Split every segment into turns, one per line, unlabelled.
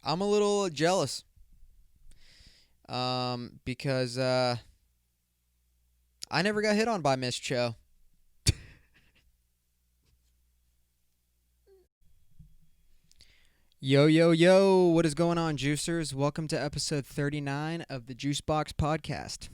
I'm a little jealous. Because I never got hit on by Miss Cho. Yo, yo, yo, what is going on, juicers? Welcome to episode 39 of the Boxx podcast.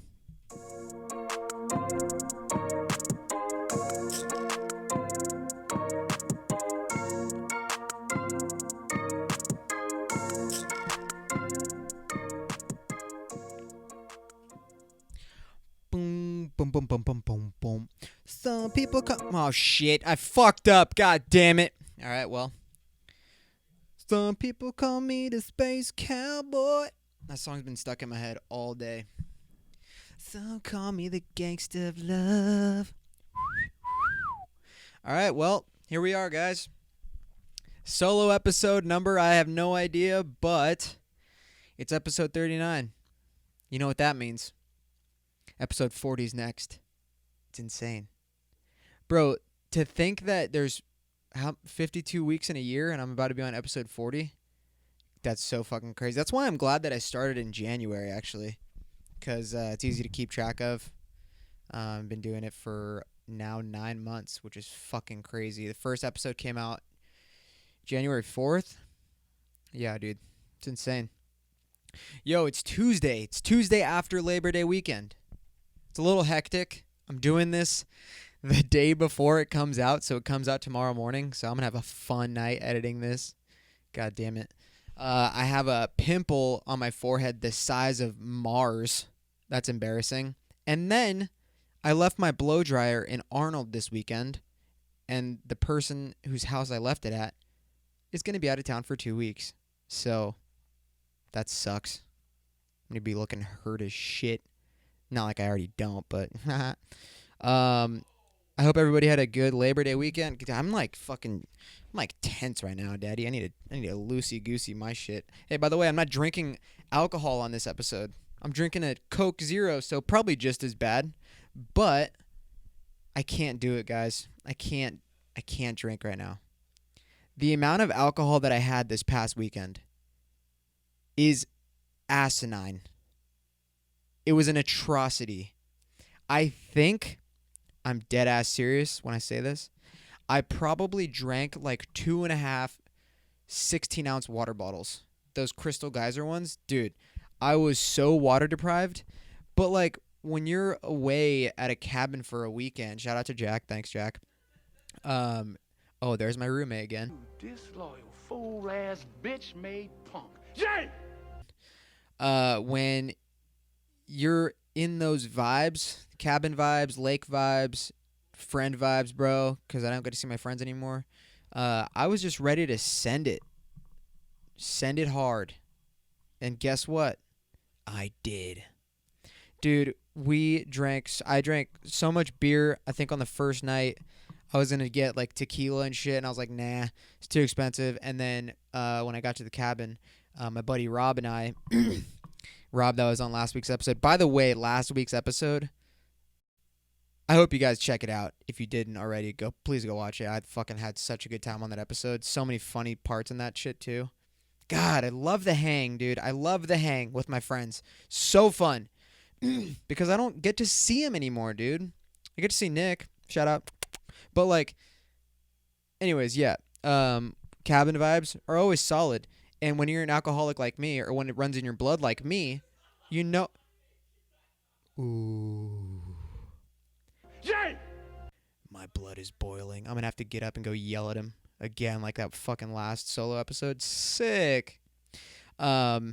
Boom, boom, boom, boom, boom, boom, boom. Some people come. Oh, shit. I fucked up. God damn it. All right, well. Some people call me the space cowboy. That song's been stuck in my head all day. Some call me the gangster of love. All right, well, here we are, guys. Solo episode number, I have no idea, but it's episode 39. You know what that means. Episode 40 is next. It's insane. Bro, to think that there's 52 weeks in a year and I'm about to be on episode 40, that's so fucking crazy. That's why I'm glad that I started in January, actually, because it's easy to keep track of. I've been doing it for now 9 months, which is fucking crazy. The first episode came out January 4th. Yeah, dude. It's insane. Yo, it's Tuesday. It's Tuesday after Labor Day weekend. It's a little hectic. I'm doing this the day before it comes out, so it comes out tomorrow morning. So I'm going to have a fun night editing this. God damn it. I have a pimple on my forehead the size of Mars. That's embarrassing. And then I left my blow dryer in Arnold this weekend, and the person whose house I left it at is going to be out of town for 2 weeks. So that sucks. I'm going to be looking hurt as shit. Not like I already don't, but I hope everybody had a good Labor Day weekend. I'm like tense right now, Daddy. I need a loosey goosey my shit. Hey, by the way, I'm not drinking alcohol on this episode. I'm drinking a Coke Zero, so probably just as bad. But I can't do it, guys. I can't drink right now. The amount of alcohol that I had this past weekend is asinine. It was an atrocity. I think, I'm dead ass serious when I say this, I probably drank like 2.5 16-ounce water bottles. Those Crystal Geyser ones. Dude, I was so water deprived. But like when you're away at a cabin for a weekend, shout out to Jack. Thanks, Jack. Oh, there's my roommate again.
Disloyal fool-ass bitch-made punk. Jay!
When you're in those vibes, cabin vibes, lake vibes, friend vibes, bro, because I don't get to see my friends anymore. I was just ready to send it hard. And guess what? I did. Dude, I drank so much beer. I think on the first night I was going to get like tequila and shit, and I was like, nah, it's too expensive. And then when I got to the cabin, my buddy Rob and I, Rob that was on last week's episode. By the way, last week's episode, I hope you guys check it out. If you didn't already, please go watch it. I fucking had such a good time on that episode. So many funny parts in that shit too. God, I love the hang, dude. I love the hang with my friends. So fun. Because I don't get to see him anymore, dude. I get to see Nick. Shout out. But like, anyways, yeah. Cabin vibes are always solid. And when you're an alcoholic like me, or when it runs in your blood like me, you know. Ooh.
Jay!
My blood is boiling. I'm going to have to get up and go yell at him again like that fucking last solo episode. Sick. So,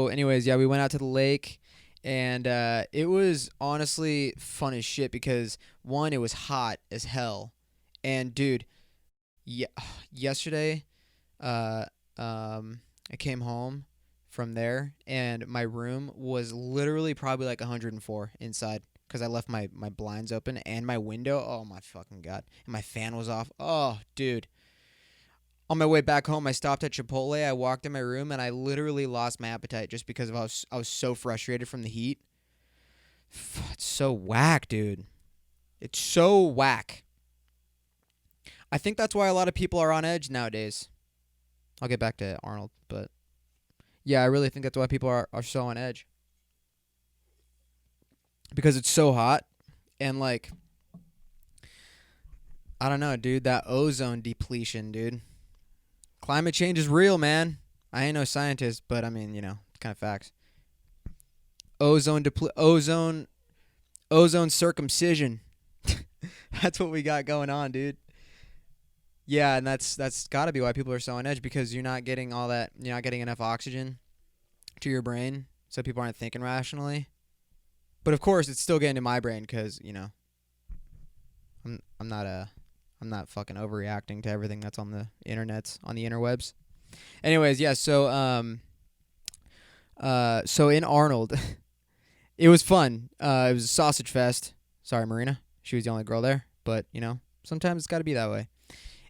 anyways, yeah, we went out to the lake. And it was honestly fun as shit because, one, it was hot as hell. And, dude, yesterday, I came home from there, and my room was literally probably like 104 inside because I left my blinds open and my window. Oh, my fucking God. And my fan was off. Oh, dude. On my way back home, I stopped at Chipotle. I walked in my room, and I literally lost my appetite just because of I was so frustrated from the heat. It's so whack, dude. It's so whack. I think that's why a lot of people are on edge nowadays. I'll get back to Arnold, but yeah, I really think that's why people are so on edge. Because it's so hot and like I don't know, dude, that ozone depletion, dude. Climate change is real, man. I ain't no scientist, but I mean, kind of facts. Ozone circumcision. That's what we got going on, dude. Yeah, and that's got to be why people are so on edge because you're not getting all that, you're not getting enough oxygen to your brain, so people aren't thinking rationally. But of course, it's still getting to my brain because I'm not fucking overreacting to everything that's on the interwebs. Anyways, yeah. So in Arnold, it was fun. It was a sausage fest. Sorry, Marina. She was the only girl there, but sometimes it's got to be that way.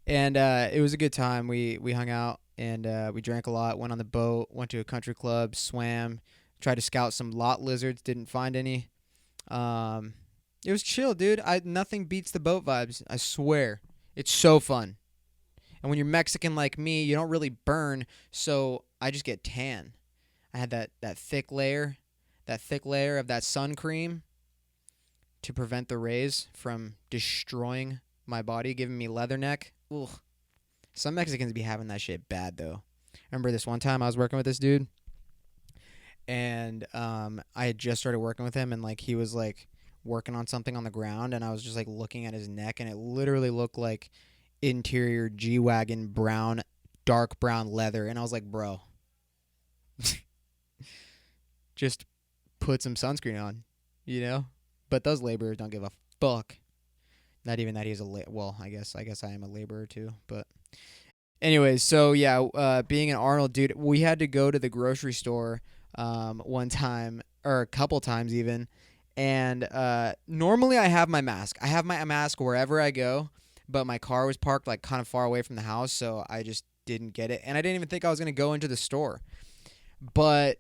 And it was a good time. We hung out and we drank a lot. Went on the boat. Went to a country club. Swam. Tried to scout some lot lizards. Didn't find any. It was chill, dude. Nothing beats the boat vibes. I swear, it's so fun. And when you're Mexican like me, you don't really burn, so I just get tan. I had that thick layer of that sun cream to prevent the rays from destroying my body, giving me leather neck. Ugh. Some Mexicans be having that shit bad though. I remember this one time I was working with this dude, and I had just started working with him, and like he was like working on something on the ground, and I was just like looking at his neck, and it literally looked like interior G-Wagon dark brown leather, and I was like, bro, just put some sunscreen on, But those laborers don't give a fuck. Not even that he's well, I guess I am a laborer too, but anyways, so yeah, being an Arnold, dude, we had to go to the grocery store one time, or a couple times even, and normally I have my mask. I have my mask wherever I go, but my car was parked like kind of far away from the house, so I just didn't get it, and I didn't even think I was going to go into the store. But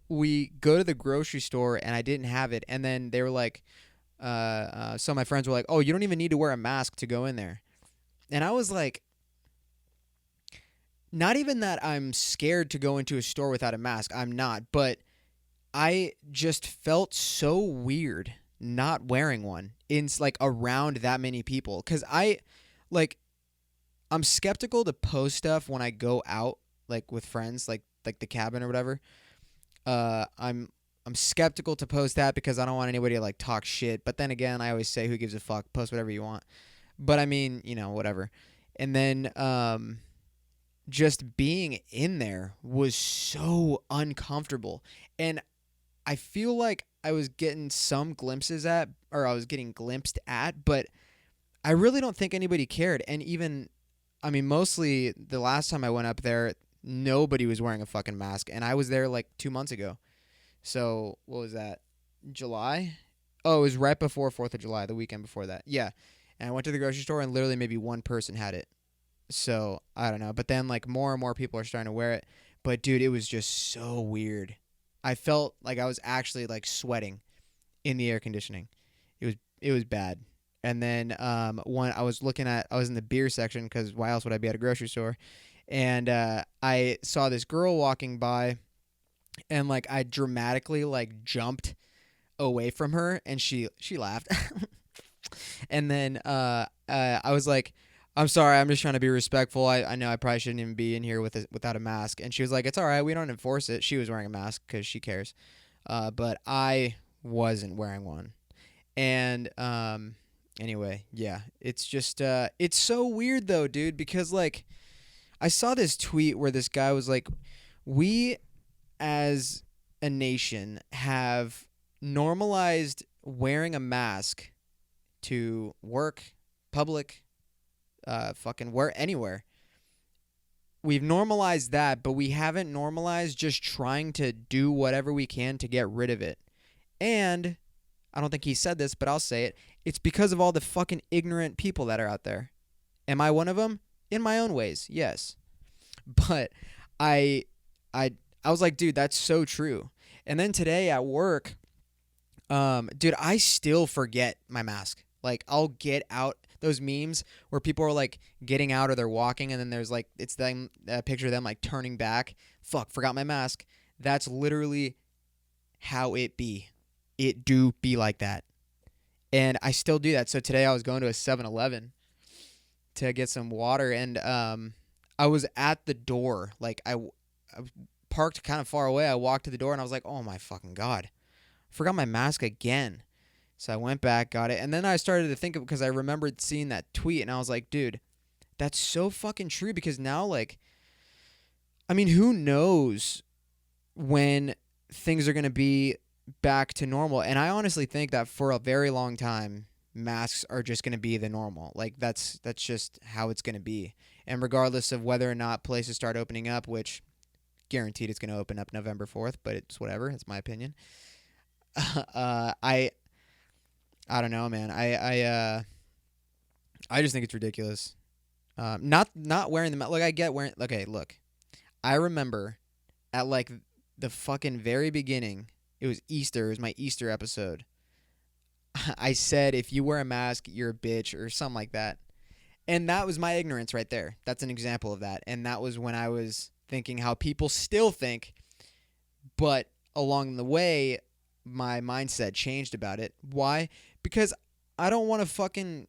we go to the grocery store, and I didn't have it, and then they were like, some of my friends were like, oh, you don't even need to wear a mask to go in there. And I was like, not even that I'm scared to go into a store without a mask. I'm not, but I just felt so weird not wearing one in like around that many people, because I'm skeptical to post stuff when I go out like with friends, like the cabin or whatever. I'm skeptical to post that because I don't want anybody to like talk shit. But then again, I always say, who gives a fuck? Post whatever you want. But I mean, whatever. And then just being in there was so uncomfortable, and I feel like I was getting some glimpses at, or I was getting glimpsed at, but I really don't think anybody cared. And even, I mean, mostly the last time I went up there, nobody was wearing a fucking mask, and I was there like 2 months ago. So what was that? July? Oh, it was right before 4th of July, the weekend before that. Yeah. And I went to the grocery store, and literally maybe one person had it. So I don't know. But then like more and more people are starting to wear it. But dude, it was just so weird. I felt like I was actually like sweating in the air conditioning. It was bad. And then when I was in the beer section, because why else would I be at a grocery store? And I saw this girl walking by, and like I dramatically like jumped away from her, and she laughed. And then I was like, I'm sorry, I'm just trying to be respectful. I know I probably shouldn't even be in here without a mask. And she was like, it's all right, we don't enforce it. She was wearing a mask because she cares. But I wasn't wearing one. And anyway, yeah, it's just it's so weird though, dude, because like I saw this tweet where this guy was like, we as a nation have normalized wearing a mask to work, public, fucking anywhere. We've normalized that, but we haven't normalized just trying to do whatever we can to get rid of it. And I don't think he said this, but I'll say it. It's because of all the fucking ignorant people that are out there. Am I one of them? In my own ways, yes. But I was like, dude, that's so true. And then today at work, dude, I still forget my mask. Like, I'll get out. those memes where people are like getting out or they're walking and then there's like it's them a picture of them like turning back. Fuck, forgot my mask. That's literally how it be. It do be like that. And I still do that. So today I was going to a 7-Eleven to get some water and I was at the door. Like I parked kind of far away. I walked to the door and I was like, "Oh my fucking god. Forgot my mask again." So I went back, got it, and then I started to think of because I remembered seeing that tweet, and I was like, dude, that's so fucking true because now, like, I mean, who knows when things are going to be back to normal? And I honestly think that for a very long time, masks are just going to be the normal. Like, that's just how it's going to be. And regardless of whether or not places start opening up, which guaranteed it's going to open up November 4th, but it's whatever. It's my opinion. I don't know, man. I just think it's ridiculous. Not wearing the mask. Like I get wearing. Okay, look. I remember at like the fucking very beginning. It was Easter. It was my Easter episode. I said if you wear a mask, you're a bitch or something like that. And that was my ignorance right there. That's an example of that. And that was when I was thinking how people still think, but along the way, my mindset changed about it. Why? Because I don't want to fucking...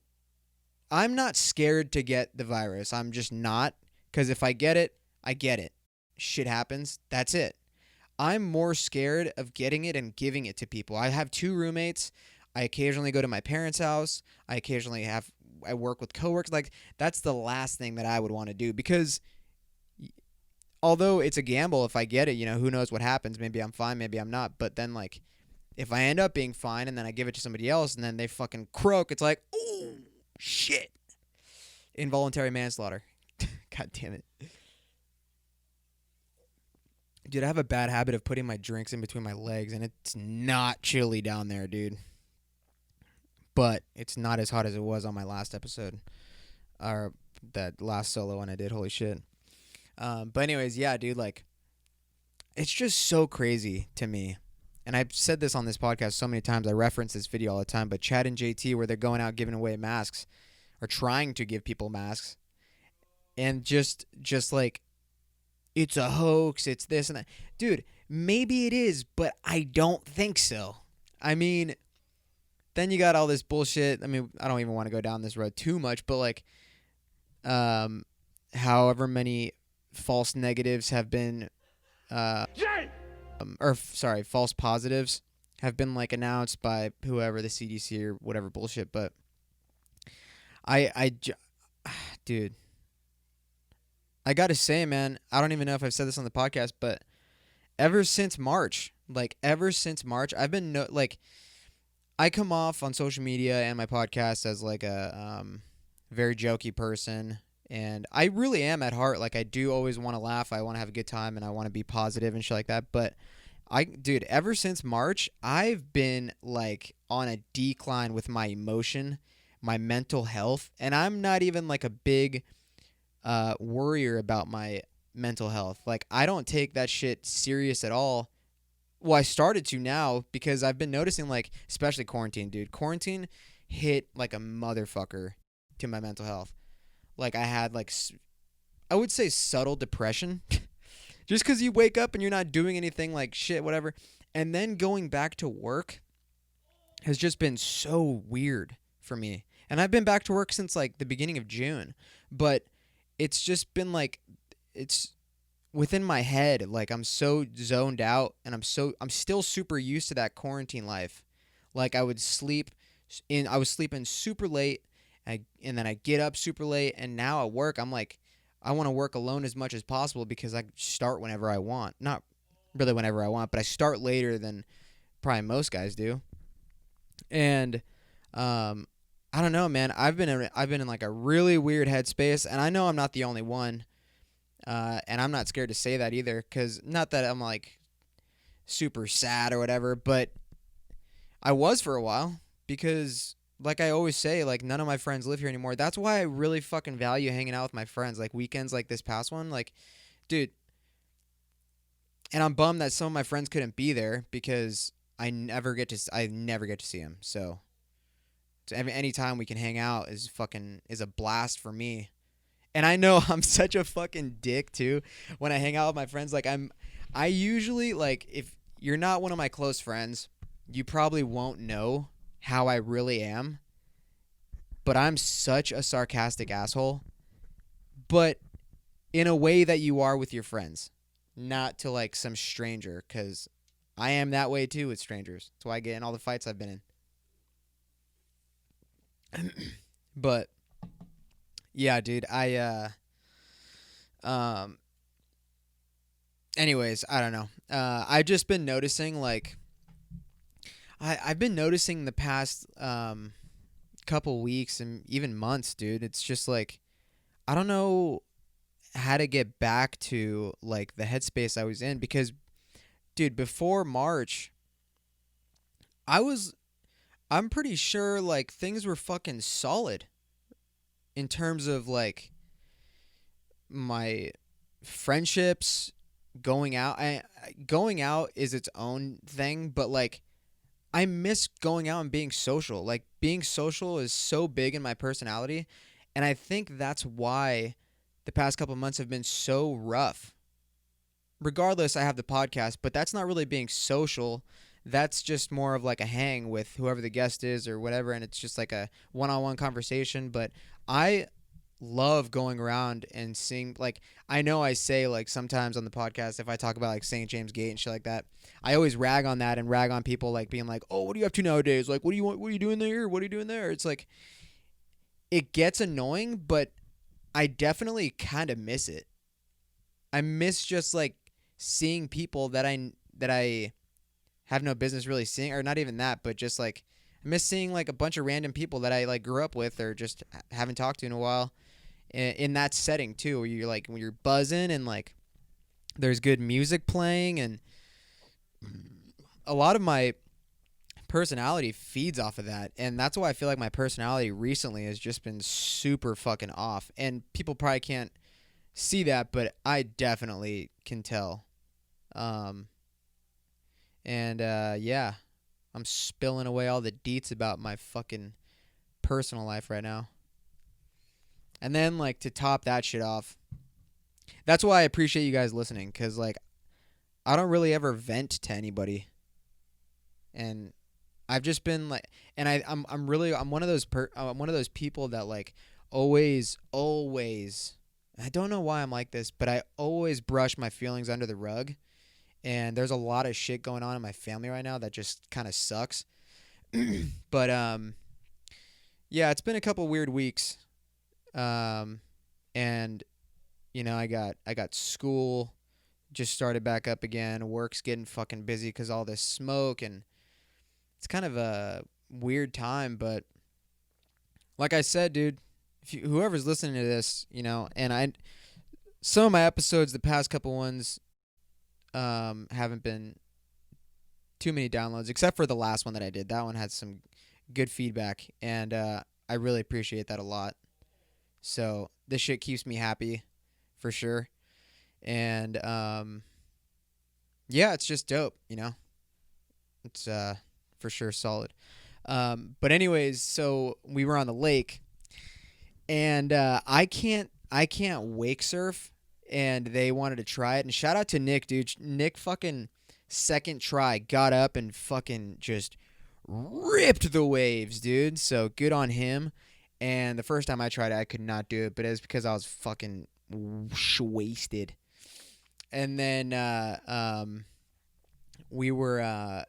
I'm not scared to get the virus. I'm just not. Because if I get it, I get it. Shit happens. That's it. I'm more scared of getting it and giving it to people. I have 2 roommates. I occasionally go to my parents' house. I work with coworkers. Like, that's the last thing that I would want to do. Because although it's a gamble, if I get it, who knows what happens. Maybe I'm fine, maybe I'm not. But then, like, if I end up being fine and then I give it to somebody else and then they fucking croak, it's like, oh, shit. Involuntary manslaughter. God damn it. Dude, I have a bad habit of putting my drinks in between my legs, and it's not chilly down there, dude. But it's not as hot as it was on my last episode. Or that last solo one I did. Holy shit. But anyways, yeah, dude, like, it's just so crazy to me. And I've said this on this podcast so many times. I reference this video all the time. But Chad and JT, where they're going out giving away masks, or trying to give people masks, and just like, it's a hoax, it's this and that. Dude, maybe it is, but I don't think so. I mean, then you got all this bullshit. I mean, I don't even want to go down this road too much, but like, however many false negatives have been, false positives have been like announced by whoever, the CDC or whatever bullshit. But dude, I gotta say, man, I don't even know if I've said this on the podcast, but ever since March, I've been I come off on social media and my podcast as like a very jokey person, and I really am at heart. Like, I do always want to laugh, I want to have a good time, and I want to be positive and shit like that. But dude, ever since March, I've been like on a decline with my emotion, my mental health, and I'm not even like a big worrier about my mental health. Like, I don't take that shit serious at all. Well, I started to now because I've been noticing, like, especially quarantine, dude. Quarantine hit like a motherfucker to my mental health. Like, I had like, I would say subtle depression. Just because you wake up and you're not doing anything, like shit, whatever. And then going back to work has just been so weird for me. And I've been back to work since like the beginning of June. But it's just been like, it's within my head. Like, I'm so zoned out, and I'm still super used to that quarantine life. Like, I was sleeping super late, and then I get up super late, and now at work, I'm like, I want to work alone as much as possible because I start whenever I want. Not really whenever I want, but I start later than probably most guys do. And I don't know, man. I've been in like a really weird headspace, and I know I'm not the only one. And I'm not scared to say that either, because not that I'm like super sad or whatever, but I was for a while because, like I always say, like, none of my friends live here anymore. That's why I really fucking value hanging out with my friends, like weekends like this past one. Like, dude, and I'm bummed that some of my friends couldn't be there because I never get to see them. So anytime we can hang out is a blast for me. And I know I'm such a fucking dick too when I hang out with my friends. Like I usually, like, if you're not one of my close friends, you probably won't know how I really am. But I'm such a sarcastic asshole. But in a way that you are with your friends, not to like some stranger, because I am that way too with strangers. That's why I get in all the fights I've been in. But yeah, dude, anyways, I don't know. I've just been noticing, like, I've been noticing the past couple weeks and even months, dude. It's just like I don't know how to get back to like the headspace I was in because, dude, before March, I'm pretty sure like things were fucking solid in terms of like my friendships, going out. Going out is its own thing, but like I miss going out and being social. Like being social is so big in my personality, and I think that's why the past couple months have been so rough. Regardless, I have the podcast, but that's not really being social. That's just more of like a hang with whoever the guest is or whatever, and it's just like a one-on-one conversation. But I love going around and seeing, like, I know I say like sometimes on the podcast if I talk about like St. James Gate and shit like that, I always rag on that and rag on people like being like, oh, what are you up to nowadays? Like, what do you want? What are you doing there? What are you doing there? It's like it gets annoying, but I definitely kind of miss it. I miss just like seeing people that I have no business really seeing, or not even that, but just like I miss seeing like a bunch of random people that I like grew up with or just haven't talked to in a while. In that setting too, where you're like when you're buzzing and like there's good music playing, and a lot of my personality feeds off of that, and that's why I feel like my personality recently has just been super fucking off, and people probably can't see that, but I definitely can tell. Yeah, I'm spilling away all the deets about my fucking personal life right now. And then, like, to top that shit off, that's why I appreciate you guys listening, because, like, I don't really ever vent to anybody. And I've just been, like, and I'm one of those I'm one of those people that, like, always, I don't know why I'm like this, but I always brush my feelings under the rug. And there's a lot of shit going on in my family right now that just kind of sucks. But, yeah, it's been a couple weird weeks. And you know, I got school just started back up again. Work's getting fucking busy because all this smoke, and it's kind of a weird time. But like I said, dude, whoever's listening to this, you know, and some of my episodes, the past couple ones, haven't been too many downloads, except for the last one that I did. That one had some good feedback, and I really appreciate that a lot. So this shit keeps me happy, for sure. And yeah, it's just dope, you know. It's for sure solid. But anyways, so we were on the lake, and I can't wake surf, and they wanted to try it. And shout out to Nick, dude. Nick fucking second try got up and fucking just ripped the waves, dude. So good on him. And the first time I tried it, I could not do it, but it was because I was fucking wasted. And then we were I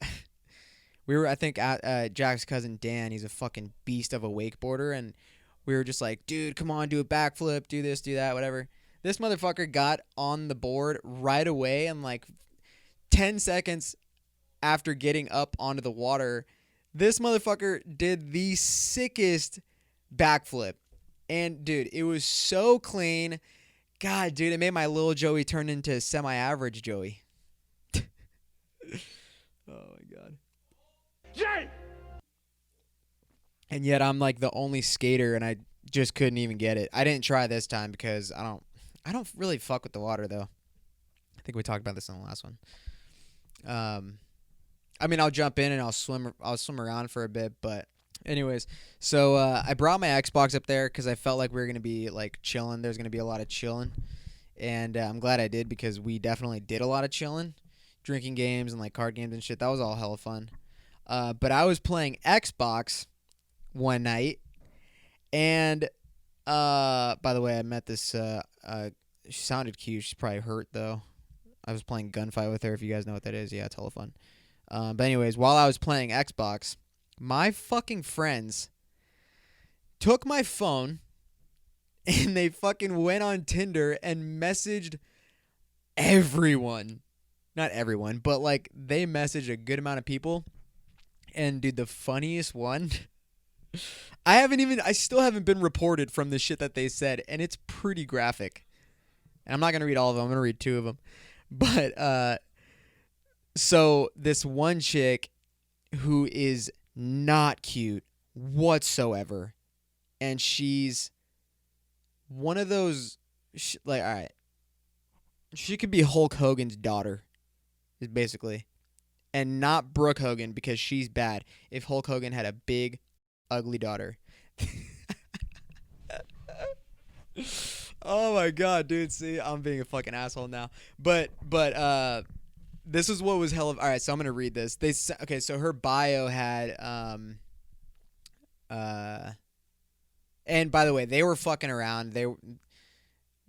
think at Jack's cousin Dan. He's a fucking beast of a wakeboarder, and we were just like, dude, come on, do a backflip, do this, do that, whatever. This motherfucker got on the board right away, and like 10 seconds after getting up onto the water, this motherfucker did the sickest backflip. And dude, it was so clean. God, dude, it made my little Joey turn into semi-average Joey. Oh my god.
Jay!
And yet I'm like the only skater, and I just couldn't even get it. I didn't try this time because I don't really fuck with the water though. I think we talked about this in the last one. I mean, I'll jump in and I'll swim around for a bit, but Anyways, so I brought my Xbox up there because I felt like we were gonna be like chilling. There's gonna be a lot of chilling, and I'm glad I did because we definitely did a lot of chilling, drinking games and like card games and shit. That was all hella fun. But I was playing Xbox one night, and by the way, I met this. She sounded cute. She's probably hurt though. I was playing Gunfight with her. If you guys know what that is, yeah, it's hella fun. But anyways, while I was playing Xbox, my fucking friends took my phone and they fucking went on Tinder and messaged everyone. Not everyone, but like they messaged a good amount of people. And dude, the funniest one, I still haven't been reported from the shit that they said, and it's pretty graphic. And I'm not going to read all of them. I'm going to read 2 of them. But so this one chick who is not cute whatsoever, and she's one of those like, all right, she could be Hulk Hogan's daughter, is basically, and not Brooke Hogan because she's bad. If Hulk Hogan had a big, ugly daughter. Oh my god, dude! See, I'm being a fucking asshole now. But this is what was hell of. All right, so I'm gonna read this. Okay, so her bio had and by the way, they were fucking around. They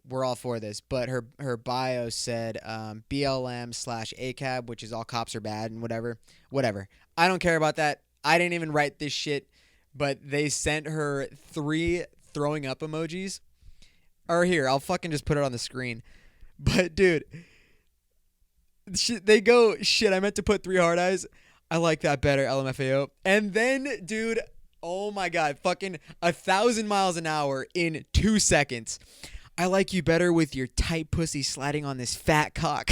were all for this, but her bio said BLM/ACAB, which is all cops are bad and whatever. I don't care about that. I didn't even write this shit, but they sent her 3 throwing up emojis. Or here, I'll fucking just put it on the screen. But dude, they go, shit, I meant to put 3 hard eyes. I like that better, LMFAO. And then, dude, oh my god, fucking 1,000 miles an hour in 2 seconds. I like you better with your tight pussy sliding on this fat cock.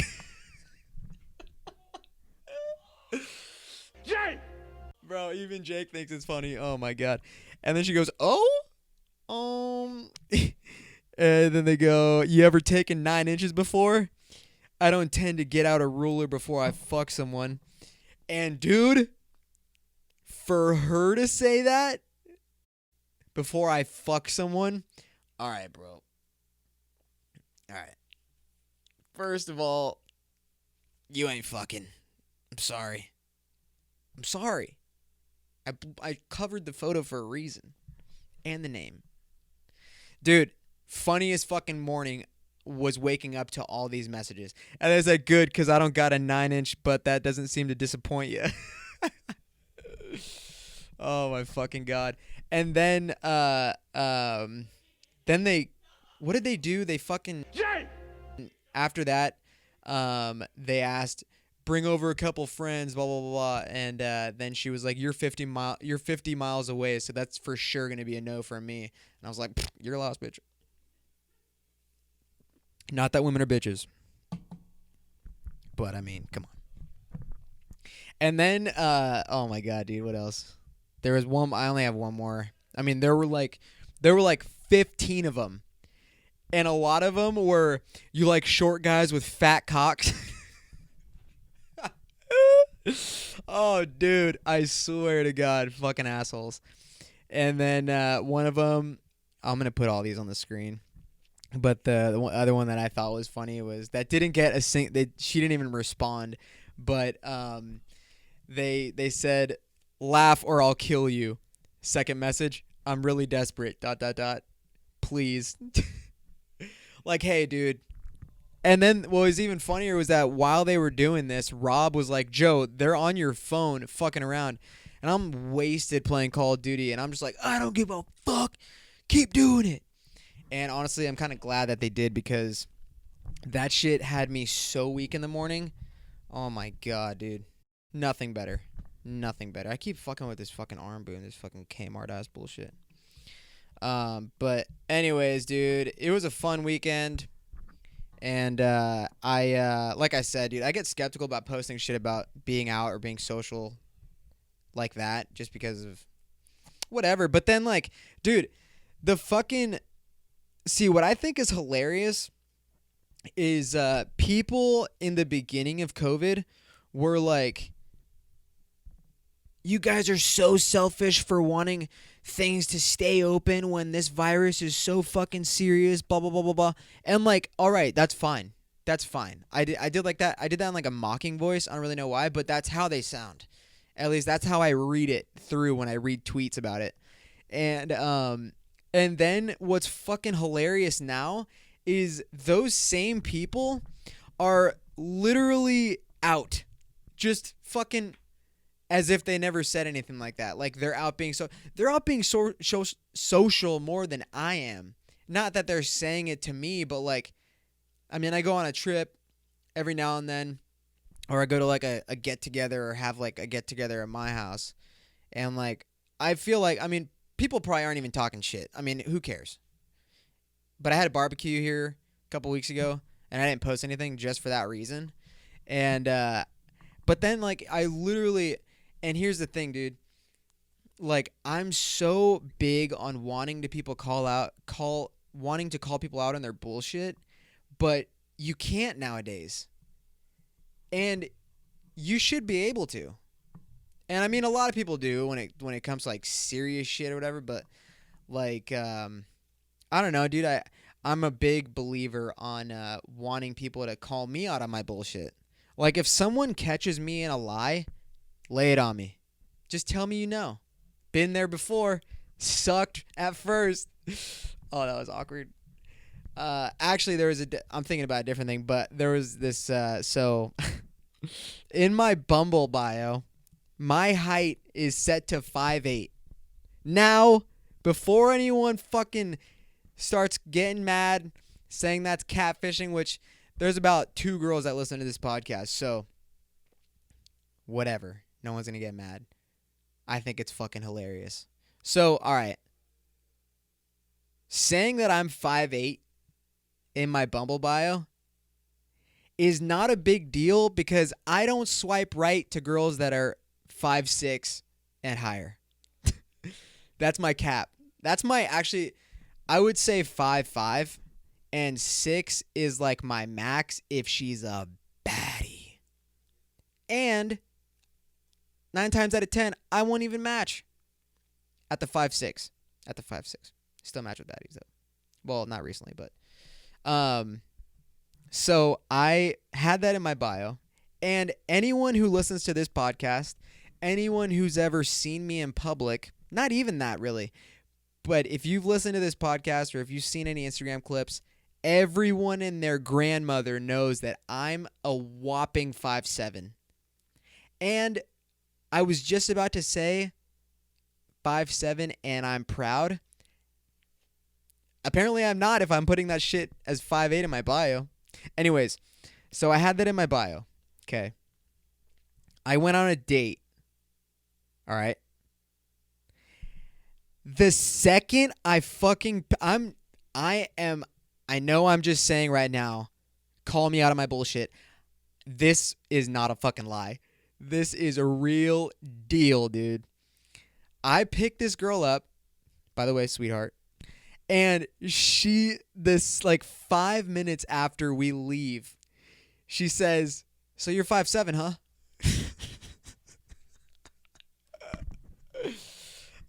Jake!
Bro, even Jake thinks it's funny. Oh my god. And then she goes, oh? And then they go, you ever taken 9 inches before? I don't tend to get out a ruler before I fuck someone. And dude, for her to say that before I fuck someone, all right, bro. All right. First of all, you ain't fucking. I'm sorry. I covered the photo for a reason. And the name. Dude, funniest fucking morning was waking up to all these messages. And I said, good, because I don't got a 9-inch, but that doesn't seem to disappoint you. Oh my fucking god. And then they, what did they do? They fucking,
Jake!
after that, they asked, bring over a couple friends, blah blah blah, blah. And then she was like, you're 50 miles away, so that's for sure gonna be a no from me. And I was like, you're lost, bitch. Not that women are bitches, but I mean, come on. And then, oh my god, dude, what else? There was one. I only have one more. I mean, there were like 15 of them, and a lot of them were, you like short guys with fat cocks. Oh, dude, I swear to God, fucking assholes. And then one of them, I'm gonna put all these on the screen. But the other one that I thought was funny was that didn't get a she didn't even respond, but they said, laugh or I'll kill you. Second message, I'm really desperate. ... Please. Like, hey, dude. And then what was even funnier was that while they were doing this, Rob was like, Joe, they're on your phone fucking around. And I'm wasted playing Call of Duty, and I'm just like, I don't give a fuck. Keep doing it. And honestly, I'm kind of glad that they did, because that shit had me so weak in the morning. Oh my god, dude. Nothing better. I keep fucking with this fucking arm boom, this fucking Kmart ass bullshit. But anyways, dude, it was a fun weekend. And I like I said, dude, I get skeptical about posting shit about being out or being social like that just because of whatever. But then, like, dude, the fucking... See, what I think is hilarious is people in the beginning of COVID were like, you guys are so selfish for wanting things to stay open when this virus is so fucking serious, blah, blah, blah, blah, blah. And like, all right, that's fine. That's fine. I did like that. I did that in like a mocking voice. I don't really know why, but that's how they sound. At least that's how I read it through when I read tweets about it. And then what's fucking hilarious now is those same people are literally out. Just fucking as if they never said anything like that. Like they're out being social more than I am. Not that they're saying it to me, but like, I mean, I go on a trip every now and then, or I go to like a get together or have like a get together at my house. And like, I feel like, I mean, people probably aren't even talking shit. I mean, who cares? But I had a barbecue here a couple weeks ago, and I didn't post anything just for that reason. And, but then like, I literally, and here's the thing, dude. Like, I'm so big on wanting to wanting to call people out on their bullshit, but you can't nowadays. And you should be able to. And I mean, a lot of people do when it comes to like serious shit or whatever, but like, I don't know, dude. I'm a big believer on wanting people to call me out on my bullshit. Like, if someone catches me in a lie, lay it on me. Just tell me you know. Been there before. Sucked at first. Oh, that was awkward. Actually, I'm thinking about a different thing, but there was this, so in my Bumble bio, my height is set to 5'8". Now, before anyone fucking starts getting mad, saying that's catfishing, which there's about 2 girls that listen to this podcast, so whatever. No one's going to get mad. I think it's fucking hilarious. So, all right. Saying that I'm 5'8" in my Bumble bio is not a big deal because I don't swipe right to girls that are 5'6" and higher. That's my cap. That's my, actually, I would say 5'5", and 6 is like my max if she's a baddie. And 9 times out of 10, I won't even match at the 5'6". At the 5'6". Still match with baddies, though. Well, not recently, but. So I had that in my bio. And anyone who listens to this podcast, anyone who's ever seen me in public, not even that really, but if you've listened to this podcast or if you've seen any Instagram clips, everyone and their grandmother knows that I'm a whopping 5'7". And I was just about to say 5'7" and I'm proud. Apparently I'm not if I'm putting that shit as 5'8" in my bio. Anyways, so I had that in my bio. Okay. I went on a date. All right. The second I know I'm just saying right now, call me out of my bullshit. This is not a fucking lie. This is a real deal, dude. I picked this girl up, by the way, sweetheart. And this like 5 minutes after we leave, she says, "So you're 5'7", huh?"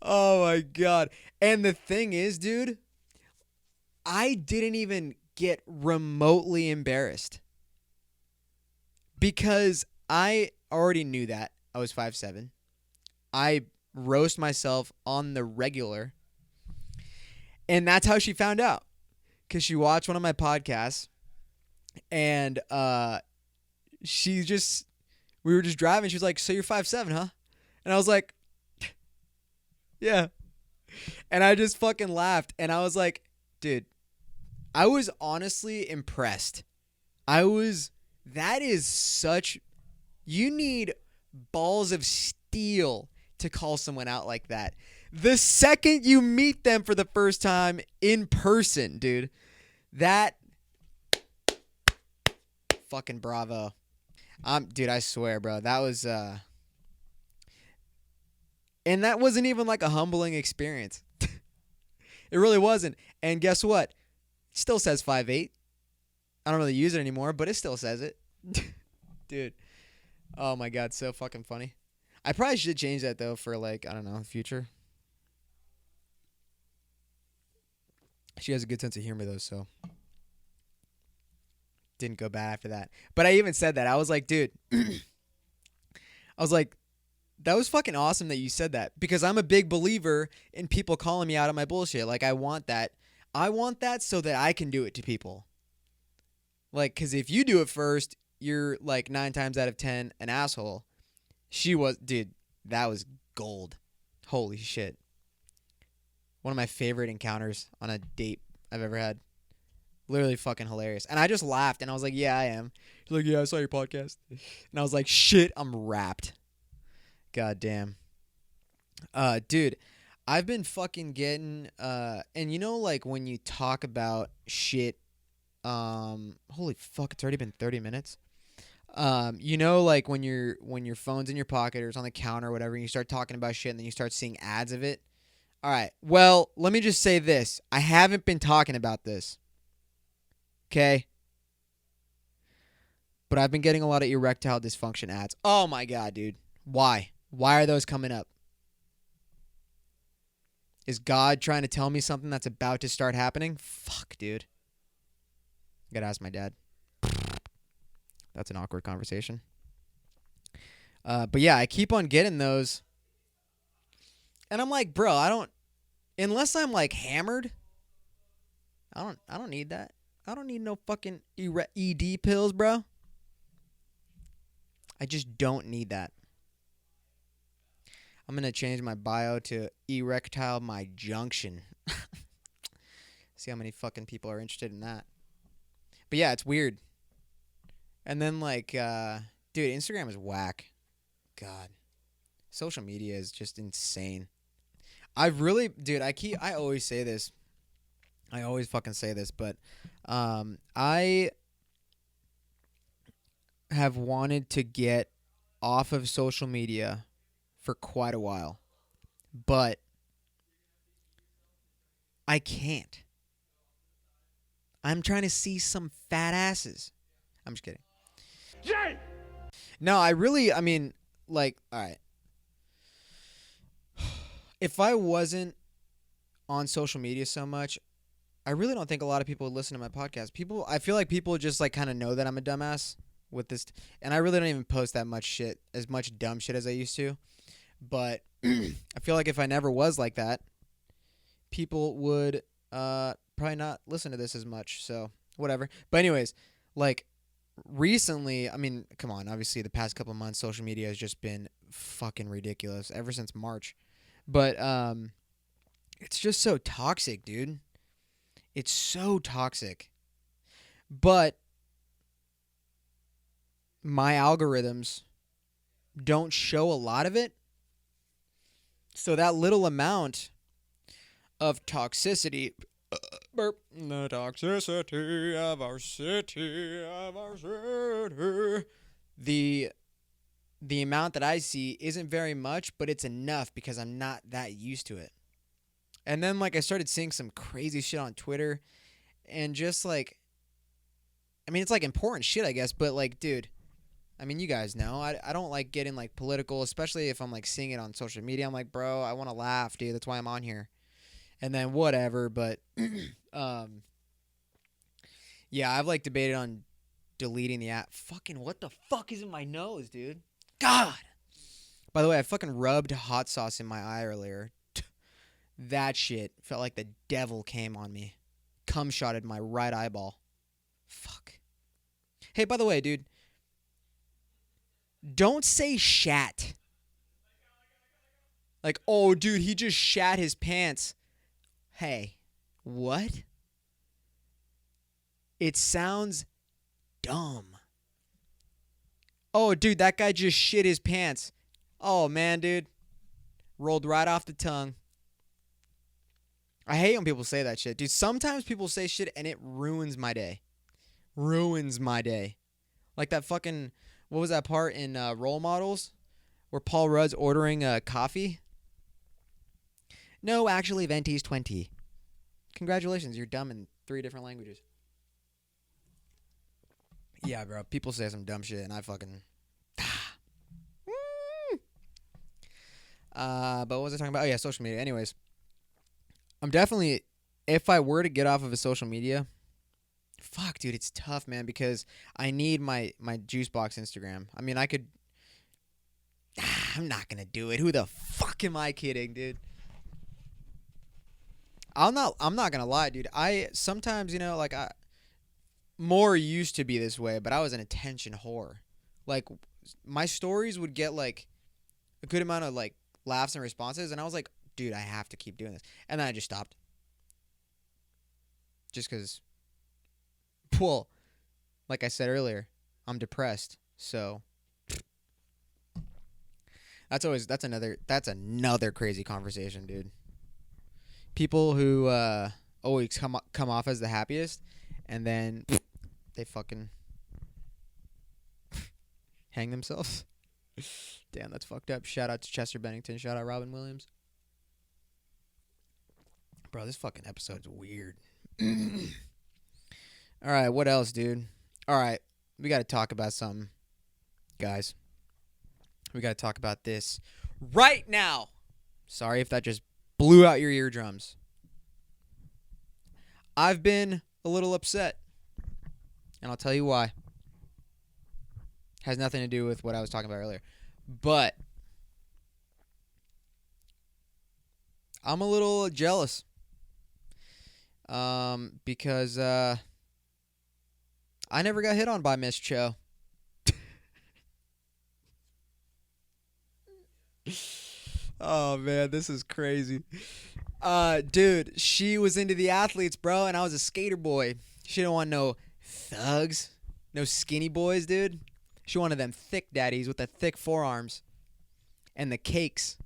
Oh my God. And the thing is, dude, I didn't even get remotely embarrassed because I already knew that I was 5'7". I roast myself on the regular. And that's how she found out, because she watched one of my podcasts, and we were just driving. She was like, "So you're 5'7", huh?" And I was like, "Yeah." And I just fucking laughed, and I was like, dude, I was honestly impressed. You need balls of steel to call someone out like that. The second you meet them for the first time in person, dude, that fucking bravo. Dude, I swear, bro, that was, and that wasn't even like a humbling experience. It really wasn't. And guess what? It still says 5'8". I don't really use it anymore, but it still says it. Dude. Oh my God, so fucking funny. I probably should change that though for like, I don't know, the future. She has a good sense of humor though, so didn't go bad after that. But I even said that. I was like, dude, I was like, that was fucking awesome that you said that because I'm a big believer in people calling me out on my bullshit. Like, I want that. I want that so that I can do it to people. Like, because if you do it first, you're like 9 times out of 10 an asshole. She was, dude, that was gold. Holy shit. One of my favorite encounters on a date I've ever had. Literally fucking hilarious. And I just laughed and I was like, yeah, I am. She's like, yeah, I saw your podcast. And I was like, shit, I'm wrapped. God damn. Dude, I've been fucking getting, and you know, like when you talk about shit, holy fuck, it's already been 30 minutes. You know, like when your phone's in your pocket or it's on the counter or whatever, and you start talking about shit and then you start seeing ads of it. All right. Well, let me just say this. I haven't been talking about this. Okay? But I've been getting a lot of erectile dysfunction ads. Oh my God, dude. Why? Why are those coming up? Is God trying to tell me something that's about to start happening? Fuck, dude. I gotta ask my dad. That's an awkward conversation. But yeah, I keep on getting those. And I'm like, bro, I don't, unless I'm like hammered, I don't need that. I don't need no fucking ED pills, bro. I just don't need that. I'm going to change my bio to erectile my junction. See how many fucking people are interested in that. But yeah, it's weird. And then like, dude, Instagram is whack. God. Social media is just insane. I've really, dude, I always say this. I always fucking say this, but I have wanted to get off of social media for quite a while, but I can't. I'm trying to see some fat asses. I'm just kidding.
Jay!
No, I mean, like, all right. If I wasn't on social media so much, I really don't think a lot of people would listen to my podcast. I feel like people just like kind of know that I'm a dumbass with this, and I really don't even post that much shit, as much dumb shit as I used to. But I feel like if I never was like that, people would probably not listen to this as much. So whatever. But anyways, like recently, I mean, come on, obviously the past couple of months, social media has just been fucking ridiculous ever since March. But it's just so toxic, dude. It's so toxic. But my algorithms don't show a lot of it. So that little amount of toxicity, the toxicity of our city, the amount that I see isn't very much, but it's enough because I'm not that used to it. And then like I started seeing some crazy shit on Twitter, and just like, I mean, it's like important shit, I guess, but like, dude, I mean, you guys know, I don't like getting like political, especially if I'm like seeing it on social media. I'm like, bro, I want to laugh, dude. That's why I'm on here. And then whatever, but yeah, I've like debated on deleting the app. Fucking what the fuck is in my nose, dude? God. By the way, I fucking rubbed hot sauce in my eye earlier. That shit felt like the devil came on me. Cum shotted my right eyeball. Fuck. Hey, by the way, dude, don't say shat. Like, oh, dude, he just shat his pants. Hey, what? It sounds dumb. Oh, dude, that guy just shit his pants. Oh, man, dude. Rolled right off the tongue. I hate when people say that shit. Dude, sometimes people say shit and it ruins my day. Ruins my day. Like that fucking, what was that part in Role Models? Where Paul Rudd's ordering coffee? No, actually, Venti's 20. Congratulations, you're dumb in 3 different languages. Yeah, bro. People say some dumb shit and I fucking... But what was I talking about? Oh yeah, social media. Anyways, I'm definitely, if I were to get off of a social media, fuck, dude, it's tough, man, because I need my juice box Instagram. I mean, I could. I'm not gonna do it. Who the fuck am I kidding, dude? I'm not gonna lie, dude. I sometimes, like I more used to be this way, but I was an attention whore. Like my stories would get like a good amount of like laughs and responses, and I was like, dude, I have to keep doing this. And then I just stopped. Just cuz well, like I said earlier, I'm depressed. So that's another crazy conversation, dude. People who always come off as the happiest, and then they fucking hang themselves. Damn, that's fucked up. Shout out to Chester Bennington. Shout out Robin Williams. Bro, this fucking episode's weird. All right, what else, dude? All right, we got to talk about something, guys. We got to talk about this right now. Sorry if that just blew out your eardrums. I've been a little upset, and I'll tell you why. Has nothing to do with what I was talking about earlier. But I'm a little jealous. Because I never got hit on by Miss Cho. Oh man, this is crazy. Dude, she was into the athletes, bro, and I was a skater boy. She didn't want no thugs, no skinny boys, dude. She wanted them thick daddies with the thick forearms and the cakes.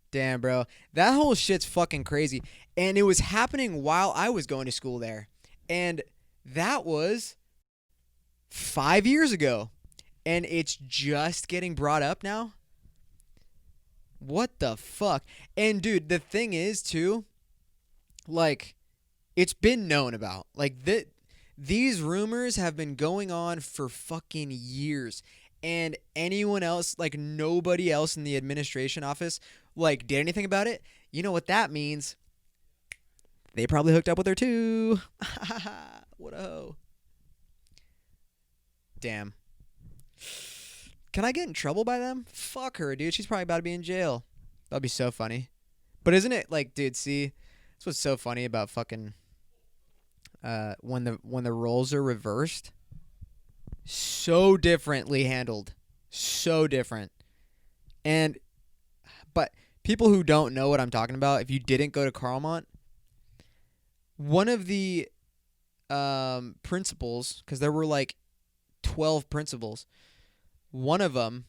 Damn, bro. That whole shit's fucking crazy. And it was happening while I was going to school there. And that was 5 years ago. And it's just getting brought up now? What the fuck? And, dude, the thing is, too, like, it's been known about. Like, these rumors have been going on for fucking years. And anyone else, like, nobody else in the administration office, like, did anything about it. You know what that means? They probably hooked up with her too. What a hoe. Damn. Can I get in trouble by them? Fuck her, dude. She's probably about to be in jail. That'd be so funny. But isn't it like, dude, see, that's what's so funny about fucking when the roles are reversed. So differently handled. So different. But people who don't know what I'm talking about, if you didn't go to Carlmont, one of the principals, because there were like 12 principals, one of them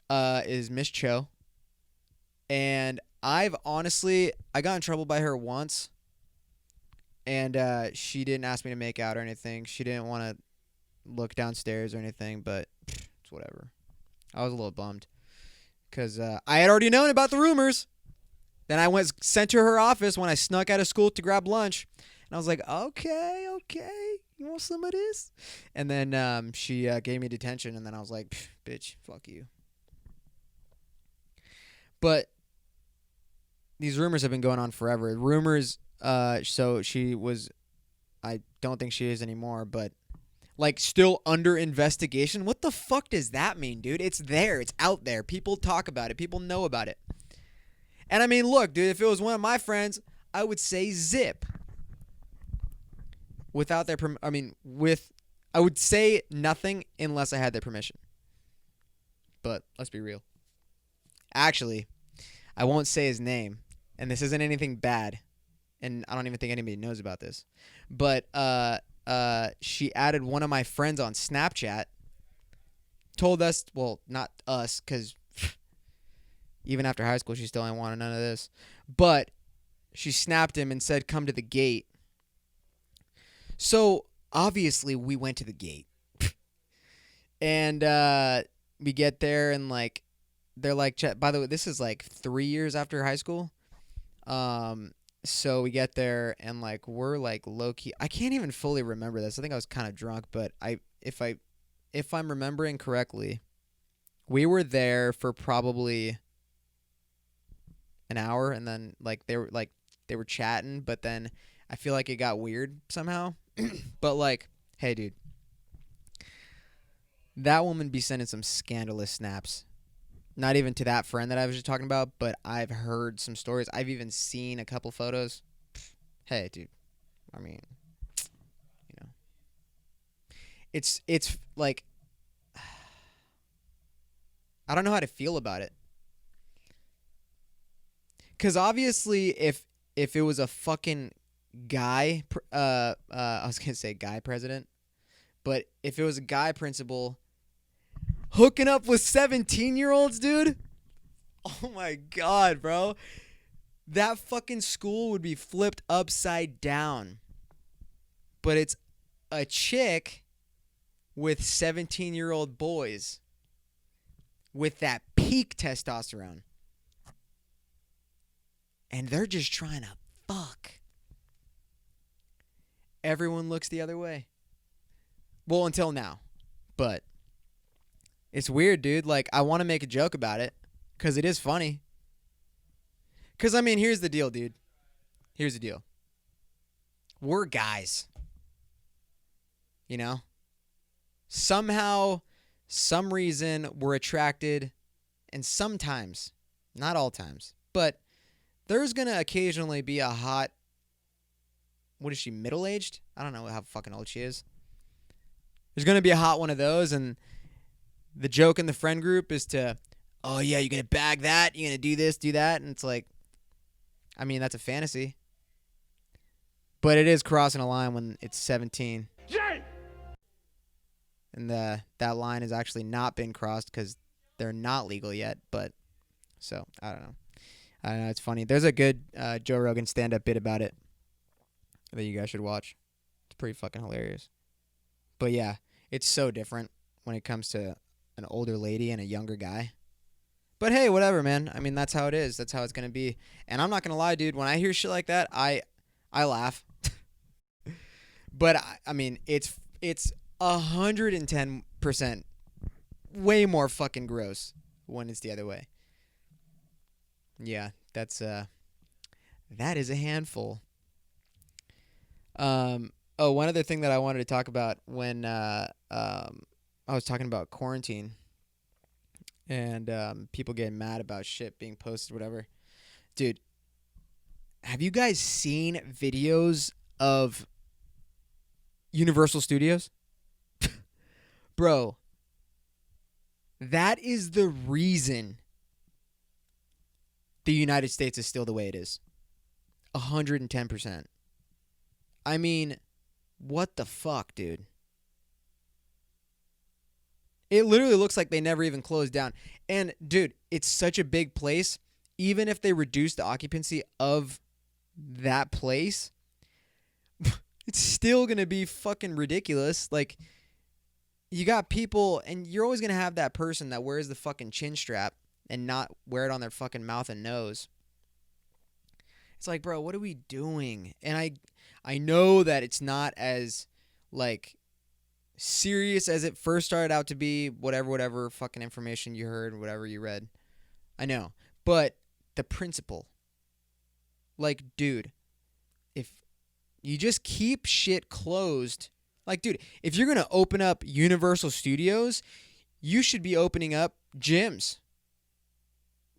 is Miss Cho. And I got in trouble by her once. And she didn't ask me to make out or anything. She didn't want to look downstairs or anything, but it's whatever. I was a little bummed. Because I had already known about the rumors. Then I sent to her office when I snuck out of school to grab lunch. And I was like, okay. You want some of this? And then she gave me detention. And then I was like, bitch, fuck you. But these rumors have been going on forever. Rumors, so she was, I don't think she is anymore, but like still under investigation. What the fuck does that mean, dude? It's there. It's out there. People talk about it. People know about it. And I mean, look, dude, if it was one of my friends, I would say zip. Without their I would say nothing unless I had their permission. But let's be real. Actually, I won't say his name, and this isn't anything bad, and I don't even think anybody knows about this. But she added one of my friends on Snapchat. Told us, well, not us, because even after high school, she still didn't want none of this. But she snapped him and said, come to the gate. So, obviously, we went to the gate. And we get there, and, like, they're like, by the way, this is, like, 3 years after high school. So we get there, and, like, we're, like, low-key. I can't even fully remember this. I think I was kind of drunk, but if I'm remembering correctly, we were there for probably an hour, and then like they were chatting, but then I feel like it got weird somehow. But like, hey, dude, that woman be sending some scandalous snaps. Not even to that friend that I was just talking about, but I've heard some stories. I've even seen a couple photos. Hey, dude. I mean, you know, it's like I don't know how to feel about it. Cause obviously, if it was a fucking guy, I was gonna say guy president, but if it was a guy principal hooking up with 17-year-olds, dude, oh my god, bro, that fucking school would be flipped upside down. But it's a chick with 17-year-old boys with that peak testosterone. And they're just trying to fuck. Everyone looks the other way. Well, until now. But it's weird, dude. Like, I want to make a joke about it because it is funny. Because, I mean, here's the deal, dude. Here's the deal. We're guys. You know? Somehow, some reason, we're attracted. And sometimes, not all times, but there's going to occasionally be a hot, what is she, middle-aged? I don't know how fucking old she is. There's going to be a hot one of those, and the joke in the friend group is to, oh yeah, you're going to bag that? You're going to do this, do that? And it's like, I mean, that's a fantasy. But it is crossing a line when it's 17.
Jay!
And that line has actually not been crossed because they're not legal yet. But, so, I don't know. It's funny. There's a good Joe Rogan stand-up bit about it that you guys should watch. It's pretty fucking hilarious. But yeah, it's so different when it comes to an older lady and a younger guy. But hey, whatever, man. I mean, that's how it is. That's how it's going to be. And I'm not going to lie, dude. When I hear shit like that, I laugh. But, I mean, it's 110% way more fucking gross when it's the other way. Yeah, that is a handful. One other thing that I wanted to talk about when I was talking about quarantine and people getting mad about shit being posted, whatever. Dude, have you guys seen videos of Universal Studios? Bro, that is the reason the United States is still the way it is. 110%. I mean, what the fuck, dude? It literally looks like they never even closed down. And, dude, it's such a big place. Even if they reduce the occupancy of that place, it's still going to be fucking ridiculous. Like, you got people, and you're always going to have that person that wears the fucking chin strap and not wear it on their fucking mouth and nose. It's like, bro, what are we doing? And I know that it's not as, like, serious as it first started out to be, whatever fucking information you heard, whatever you read. I know. But the principle. Like, dude, if you just keep shit closed, like, dude, if you're going to open up Universal Studios, you should be opening up gyms.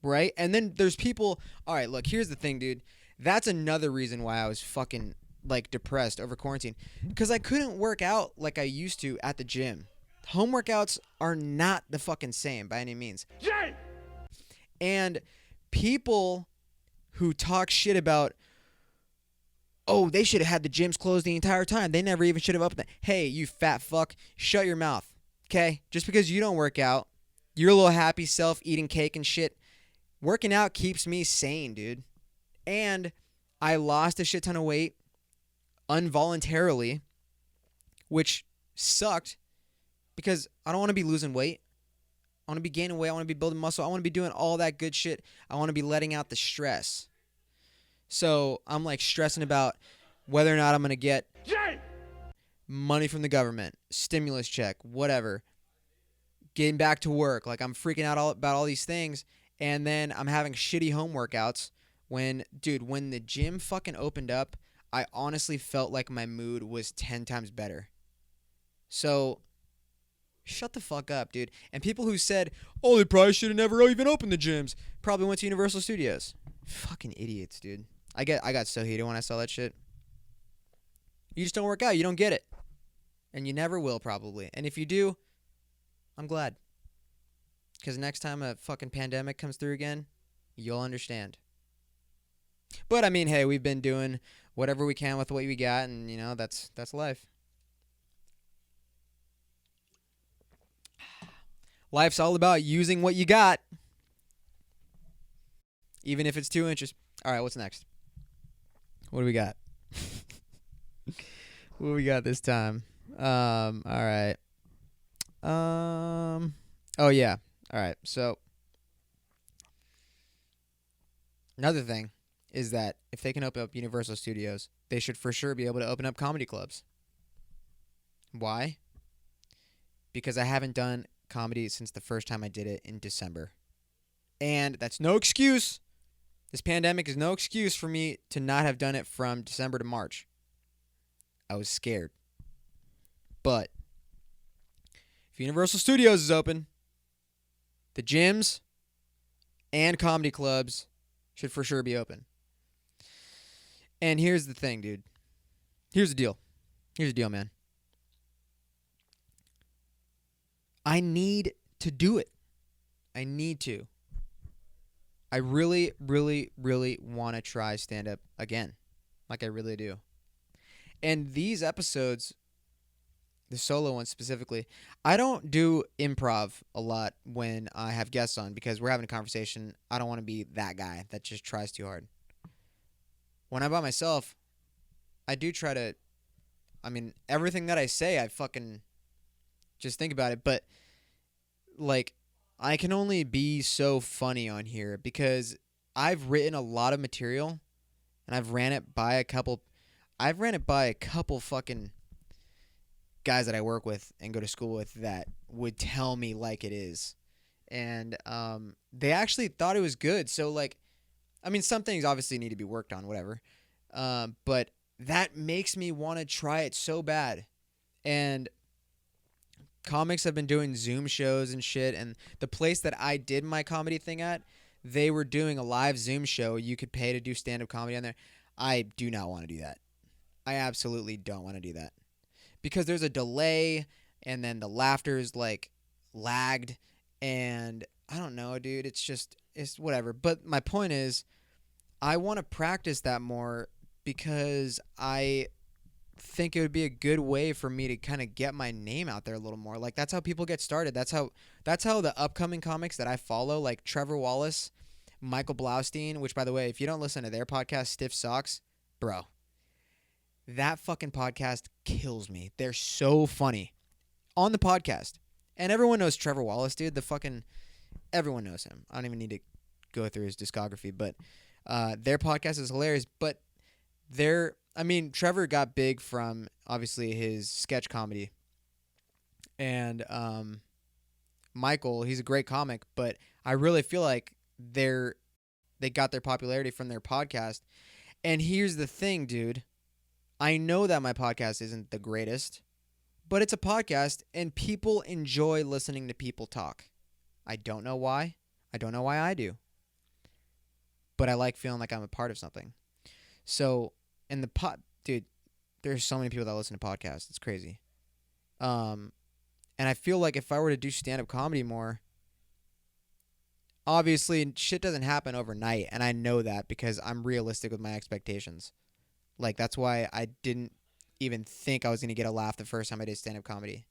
Right? And then there's people, all right, look, here's the thing, dude. That's another reason why I was fucking, like, depressed over quarantine. Because I couldn't work out like I used to at the gym. Home workouts are not the fucking same by any means.
Jay!
And people who talk shit about, oh, they should have had the gyms closed the entire time. They never even should have opened it. Hey, you fat fuck, shut your mouth, okay? Just because you don't work out, your little happy self eating cake and shit, working out keeps me sane, dude. And I lost a shit ton of weight involuntarily, which sucked because I don't want to be losing weight. I want to be gaining weight. I want to be building muscle. I want to be doing all that good shit. I want to be letting out the stress. So I'm like stressing about whether or not I'm going to get money from the government, stimulus check, whatever, getting back to work. Like I'm freaking out about all these things. And then I'm having shitty home workouts When the gym fucking opened up, I honestly felt like my mood was 10 times better. So, shut the fuck up, dude. And people who said, oh, they probably should have never even opened the gyms, probably went to Universal Studios. Fucking idiots, dude. I got so heated when I saw that shit. You just don't work out. You don't get it. And you never will, probably. And if you do, I'm glad. Because next time a fucking pandemic comes through again, you'll understand. But, I mean, hey, we've been doing whatever we can with what we got, and, you know, that's life. Life's all about using what you got. Even if it's 2 inches. All right, what's next? What do we got? What do we got this time? All right. Oh, yeah. All right. So, another thing is that if they can open up Universal Studios, they should for sure be able to open up comedy clubs. Why? Because I haven't done comedy since the first time I did it in December. And that's no excuse. This pandemic is no excuse for me to not have done it from December to March. I was scared. But if Universal Studios is open, the gyms and comedy clubs should for sure be open. And here's the thing, dude. Here's the deal. Here's the deal, man. I need to do it. I need to. I really, really, really want to try stand-up again. Like I really do. And these episodes, the solo ones specifically, I don't do improv a lot when I have guests on because we're having a conversation. I don't want to be that guy that just tries too hard. When I'm by myself, I do try to, I mean, everything that I say, I fucking just think about it. But, like, I can only be so funny on here because I've written a lot of material and I've ran it by a couple fucking guys that I work with and go to school with that would tell me like it is. And they actually thought it was good. So, like, I mean, some things obviously need to be worked on, whatever. But that makes me want to try it so bad. And comics have been doing Zoom shows and shit. And the place that I did my comedy thing at, they were doing a live Zoom show. You could pay to do stand-up comedy on there. I do not want to do that. I absolutely don't want to do that. Because there's a delay, and then the laughter is, like, lagged. And I don't know, dude. It's whatever. But my point is, I want to practice that more because I think it would be a good way for me to kind of get my name out there a little more. Like, that's how people get started. That's how the upcoming comics that I follow, like Trevor Wallace, Michael Blaustein, which, by the way, if you don't listen to their podcast, Stiff Socks, bro, that fucking podcast kills me. They're so funny on the podcast. And everyone knows Trevor Wallace, dude. Everyone knows him. I don't even need to go through his discography, but their podcast is hilarious. But Trevor got big from, obviously, his sketch comedy. And Michael, he's a great comic, but I really feel like they got their popularity from their podcast. And here's the thing, dude. I know that my podcast isn't the greatest, but it's a podcast, and people enjoy listening to people talk. I don't know why. I don't know why I do. But I like feeling like I'm a part of something. So, dude, there's so many people that listen to podcasts. It's crazy. And I feel like if I were to do stand-up comedy more, obviously shit doesn't happen overnight, and I know that because I'm realistic with my expectations. Like, that's why I didn't even think I was going to get a laugh the first time I did stand-up comedy.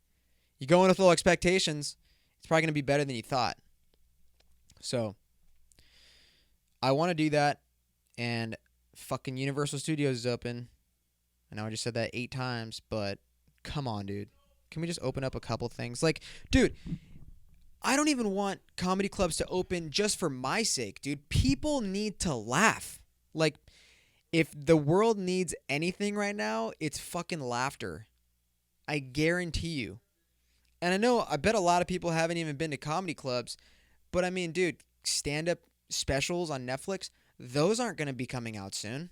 You go in with low expectations, it's probably going to be better than you thought. So, I want to do that, and fucking Universal Studios is open. I know I just said that 8 times, but come on, dude. Can we just open up a couple things? Like, dude, I don't even want comedy clubs to open just for my sake, dude. People need to laugh. Like, if the world needs anything right now, it's fucking laughter. I guarantee you. And I bet a lot of people haven't even been to comedy clubs, but I mean, dude, stand-up specials on Netflix, those aren't going to be coming out soon.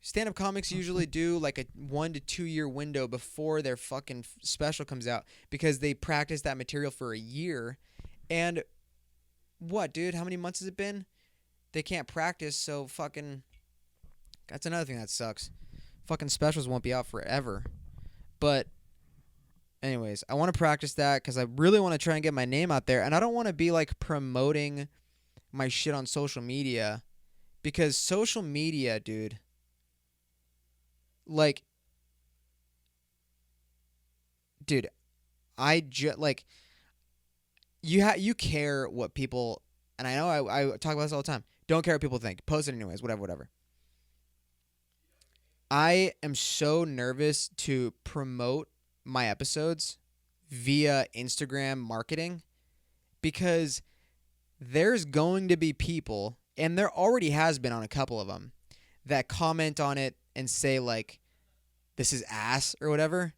Stand-up comics usually do like a 1 to 2 year window before their fucking special comes out because they practice that material for a year. And what, dude? How many months has it been? They can't practice, so fucking... That's another thing that sucks. Fucking specials won't be out forever. But anyways, I want to practice that because I really want to try and get my name out there. And I don't want to be like promoting my shit on social media because social media, dude... Like, dude, like, you care what people, and I know I talk about this all the time. Don't care what people think. Post it anyways, whatever. I am so nervous to promote my episodes via Instagram marketing because there's going to be people, and there already has been on a couple of them, that comment on it and say, like, this is ass or whatever.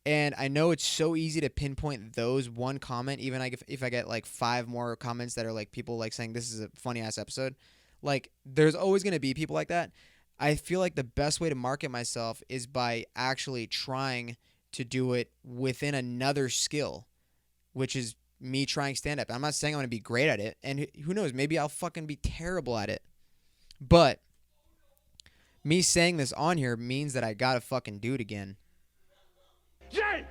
And I know it's so easy to pinpoint those one comment, even like if I get like 5 more comments that are like people like saying this is a funny ass episode. Like, there's always going to be people like that. I feel like the best way to market myself is by actually trying to do it within another skill, which is me trying stand-up. I'm not saying I'm going to be great at it. And who knows, maybe I'll fucking be terrible at it. But me saying this on here means that I gotta fucking do it again.
Jay!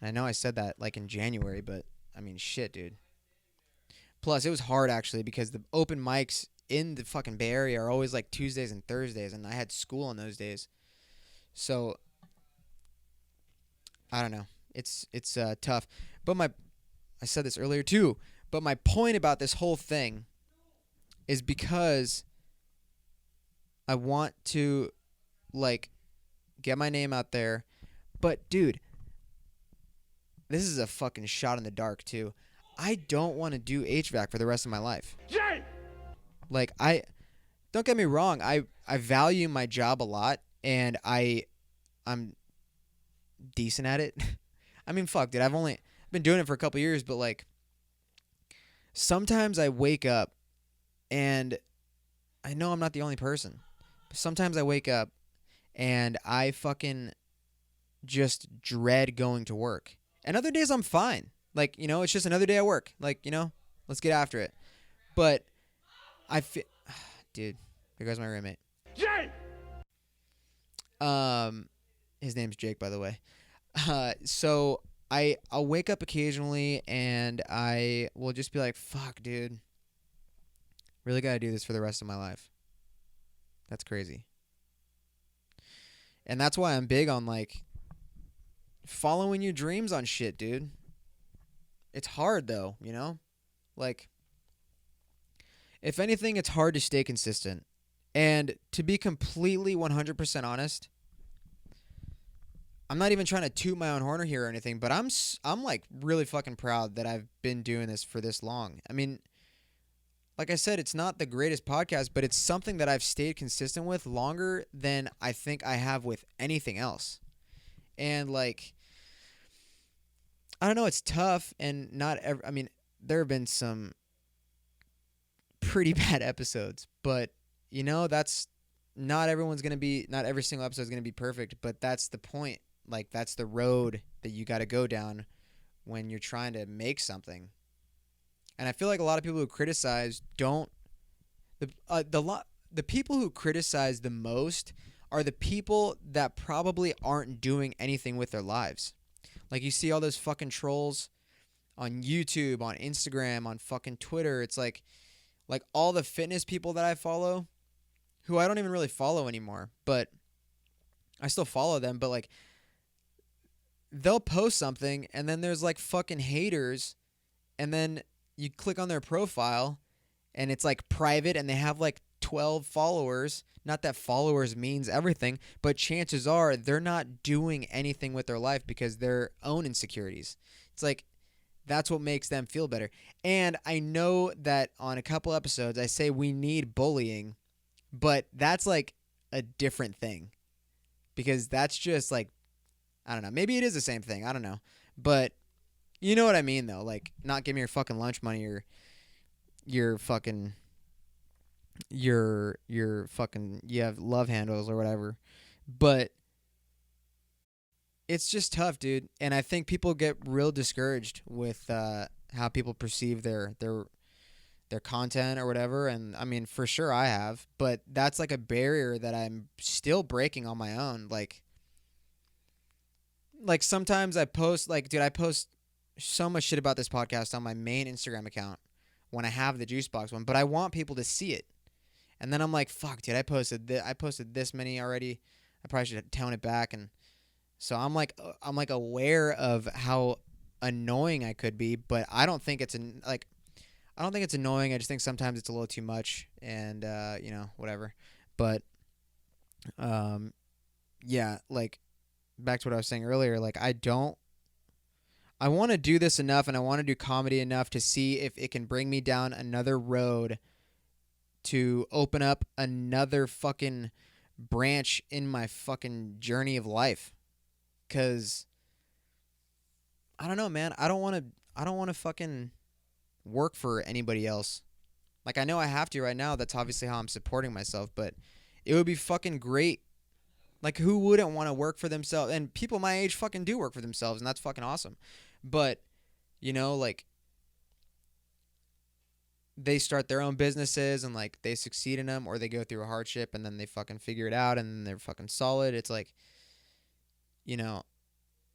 I know I said that like in January, but I mean, shit, dude. Plus, it was hard actually because the open mics in the fucking Bay Area are always like Tuesdays and Thursdays, and I had school on those days. So, I don't know. It's tough. But I said this earlier too, but my point about this whole thing is because I want to, like, get my name out there. But, dude, this is a fucking shot in the dark, too. I don't want to do HVAC for the rest of my life.
Jay!
Like, don't get me wrong. I value my job a lot, and I'm decent at it. I mean, fuck, dude. I've been doing it for a couple years, but, like, sometimes I wake up, and I know I'm not the only person. Sometimes I wake up and I fucking just dread going to work. And other days I'm fine. Like, you know, it's just another day at work. Like, you know, let's get after it. But I feel... Dude, here goes my roommate.
Jay!
His name's Jake, by the way. So I'll wake up occasionally and I will just be like, fuck, dude. Really gotta do this for the rest of my life. That's crazy. And that's why I'm big on, like, following your dreams on shit, dude. It's hard, though, you know? Like, if anything, it's hard to stay consistent. And to be completely 100% honest, I'm not even trying to toot my own horn here or anything, but I'm like really fucking proud that I've been doing this for this long. I mean, like I said, it's not the greatest podcast, but it's something that I've stayed consistent with longer than I think I have with anything else. And, like, I don't know, it's tough, and I mean, there have been some pretty bad episodes, but, you know, that's not every single episode is going to be perfect, but that's the point. Like, that's the road that you got to go down when you're trying to make something. And I feel like a lot of people who criticize don't... The people who criticize the most are the people that probably aren't doing anything with their lives. Like, you see all those fucking trolls on YouTube, on Instagram, on fucking Twitter. It's like all the fitness people that I follow, who I don't even really follow anymore, but I still follow them. But, like, they'll post something, and then there's, like, fucking haters, and then you click on their profile, and it's, like, private, and they have, like, 12 followers. Not that followers means everything, but chances are they're not doing anything with their life because their own insecurities. It's like, that's what makes them feel better. And I know that on a couple episodes I say we need bullying, but that's, like, a different thing. Because that's just, like, I don't know. Maybe it is the same thing. I don't know. But you know what I mean, though. Like, not giving your fucking lunch money or your fucking your fucking you have love handles or whatever. But it's just tough, dude. And I think people get real discouraged with how people perceive their content or whatever. And I mean, for sure I have, but that's like a barrier that I'm still breaking on my own. Like sometimes I post, like, dude, I post so much shit about this podcast on my main Instagram account when I have the Juice Box one, but I want people to see it. And then I'm like, fuck, dude, I posted this many already. I probably should tone it back. And so I'm like aware of how annoying I could be, but I don't think it's I don't think it's annoying. I just think sometimes it's a little too much, and whatever. But yeah, like back to what I was saying earlier, like I want to do this enough, and I want to do comedy enough to see if it can bring me down another road to open up another fucking branch in my fucking journey of life. 'Cause I don't know, man. I don't want to fucking work for anybody else. Like, I know I have to right now. That's obviously how I'm supporting myself, but it would be fucking great. Like, who wouldn't want to work for themselves? And people my age fucking do work for themselves, and that's fucking awesome. But, like, they start their own businesses and, like, they succeed in them, or they go through a hardship and then they fucking figure it out and then they're fucking solid. It's like,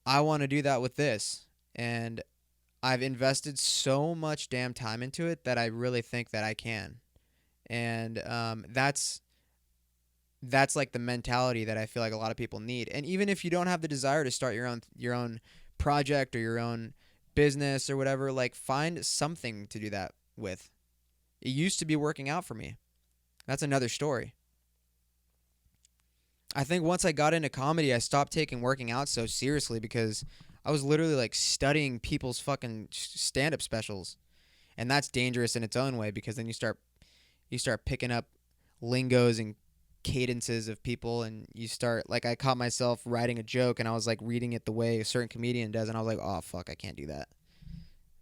I want to do that with this. And I've invested so much damn time into it that I really think that I can. And that's like the mentality that I feel like a lot of people need. And even if you don't have the desire to start your own project or your own business or whatever, like, find something to do that with. It used to be working out for me. That's another story. I think once I got into comedy, I stopped taking working out so seriously because I was literally like studying people's fucking stand-up specials. And that's dangerous in its own way, because then you start picking up lingos and cadences of people, and you start, like, I caught myself writing a joke and I was like reading it the way a certain comedian does, and I was like, oh fuck, I can't do that.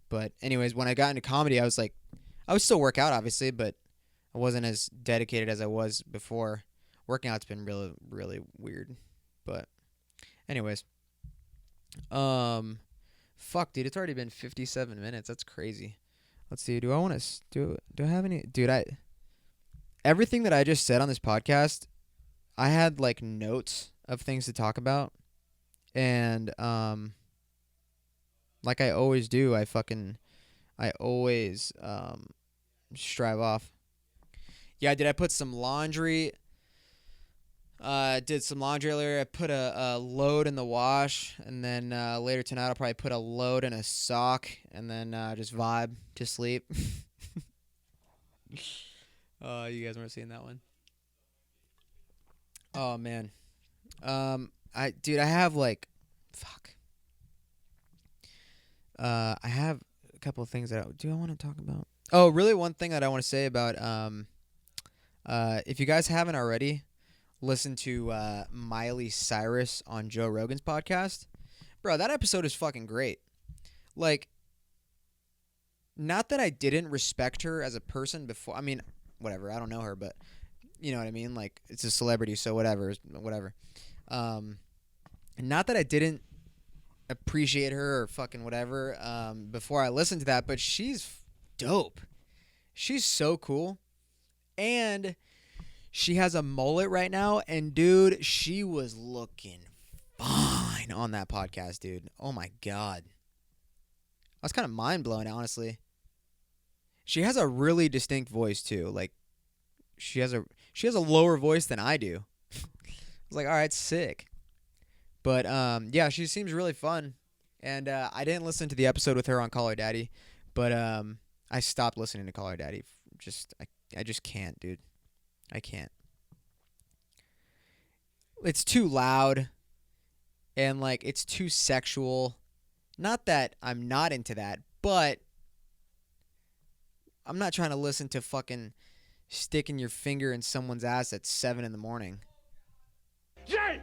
But anyways, when I got into comedy, I would still work out obviously, but I wasn't as dedicated as I was before. Working out's been really, really weird. But anyways, fuck, dude, it's already been 57 minutes. That's crazy. Let's see. Do I want to do I have any, dude? Everything that I just said on this podcast, I had like notes of things to talk about, and like I always do, I always strive off. Yeah, did I put some laundry? Did some laundry earlier. I put a load in the wash, and then later tonight I'll probably put a load in a sock, and then just vibe to sleep. You guys weren't seeing that one. Oh man, I have like, fuck. I have a couple of things that I want to talk about. Oh, really? One thing that I want to say about if you guys haven't already, listen to Miley Cyrus on Joe Rogan's podcast. Bro, that episode is fucking great. Like, not that I didn't respect her as a person before. I mean, whatever. I don't know her, but you know what I mean? Like, it's a celebrity, so whatever. Not that I didn't appreciate her or fucking whatever before I listened to that, but she's dope. She's so cool. And she has a mullet right now, and dude, she was looking fine on that podcast, dude. Oh my god. I was kind of mind blown, honestly. She has a really distinct voice too. Like, she has a lower voice than I do. I was like, all right, sick. But yeah, she seems really fun. And I didn't listen to the episode with her on Call Her Daddy, but I stopped listening to Call Her Daddy. I just can't, dude. I can't. It's too loud, and like, it's too sexual. Not that I'm not into that, but I'm not trying to listen to fucking sticking your finger in someone's ass at 7 a.m.
Jay!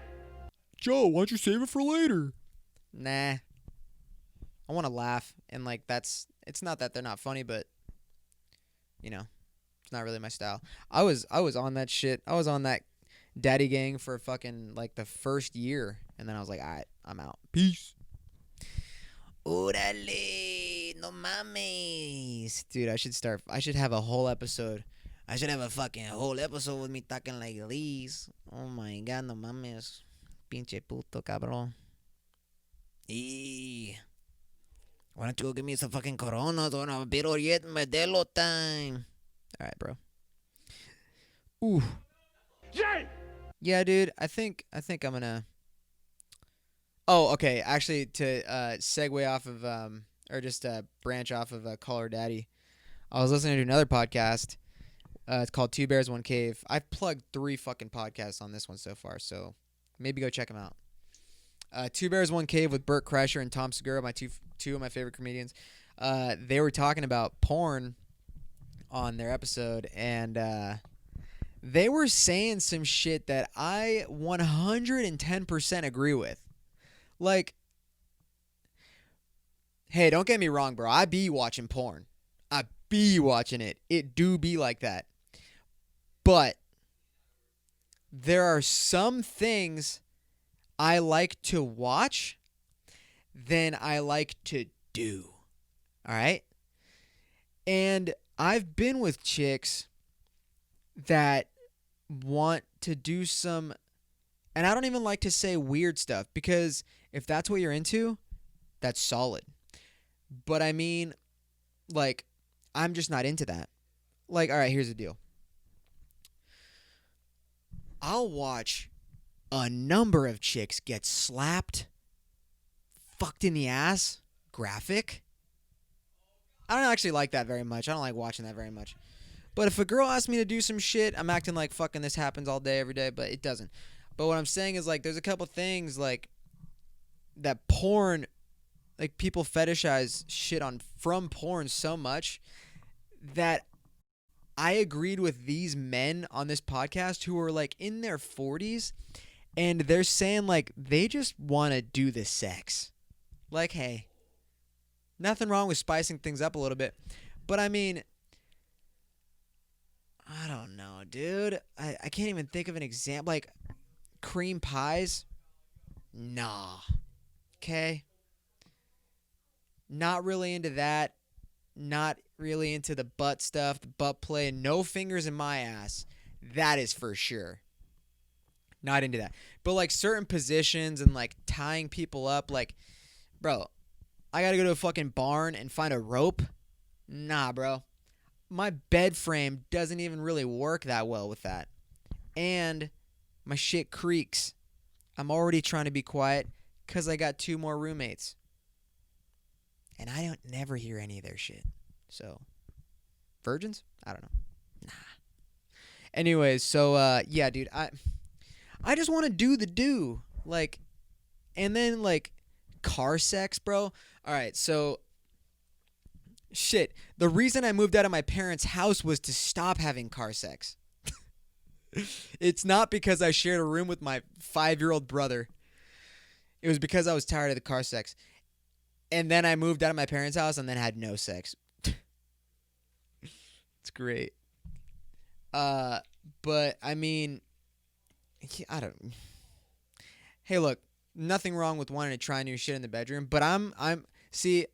Joe, why don't you save it for later? Nah. I want to laugh, and like, it's not that they're not funny, but you know, It's not really my style. I was on that shit. I was on that daddy gang for fucking like the first year, and then I was like, all right, I'm out. Peace. Orale, no mames, dude. I should have a whole episode. I should have a fucking whole episode with me talking like these. Oh my god, no mames, pinche puto cabrón. Why don't you go give me some fucking coronas on a bit or yet Modelo time? All right, bro. Ooh.
Jay!
Yeah, dude. I think I'm gonna. Oh, okay. Actually, to segue off of or just branch off of Call Her Daddy, I was listening to another podcast. It's called Two Bears One Cave. I've plugged 3 fucking podcasts on this one so far, so maybe go check them out. Two Bears One Cave with Burt Kreischer and Tom Segura, my two of my favorite comedians. They were talking about porn on their episode, and they were saying some shit that I 110% agree with. Like, hey, don't get me wrong, bro. I be watching porn. I be watching it. It do be like that. But there are some things I like to watch than I like to do. All right? And I've been with chicks that want to do some, and I don't even like to say weird stuff, because if that's what you're into, that's solid. But I mean, like, I'm just not into that. Like, all right, here's the deal. I'll watch a number of chicks get slapped, fucked in the ass, graphic. I don't actually like that very much. I don't like watching that very much. But if a girl asks me to do some shit, I'm acting like fucking this happens all day, every day, but it doesn't. But what I'm saying is, like, there's a couple things, like, that porn, like, people fetishize shit on from porn so much that I agreed with these men on this podcast who are, like, in their 40s, and they're saying, like, they just want to do the sex. Like, hey, nothing wrong with spicing things up a little bit. But, I mean, I don't know, dude. I can't even think of an example. Like, cream pies? Nah. Okay? Not really into that. Not really into the butt stuff, the butt play. No fingers in my ass. That is for sure. Not into that. But, like, certain positions and, like, tying people up, like, bro, I gotta go to a fucking barn and find a rope? Nah, bro. My bed frame doesn't even really work that well with that. And my shit creaks. I'm already trying to be quiet because I got 2 more roommates. And I don't never hear any of their shit. So, virgins? I don't know. Nah. Anyways, so, yeah, dude, I just want to do the do. Like, and then, like, car sex, bro. All right, so, shit. The reason I moved out of my parents' house was to stop having car sex. It's not because I shared a room with my 5-year-old brother. It was because I was tired of the car sex. And then I moved out of my parents' house and then had no sex. It's great. But I mean, I don't. Hey, look, nothing wrong with wanting to try new shit in the bedroom, but see,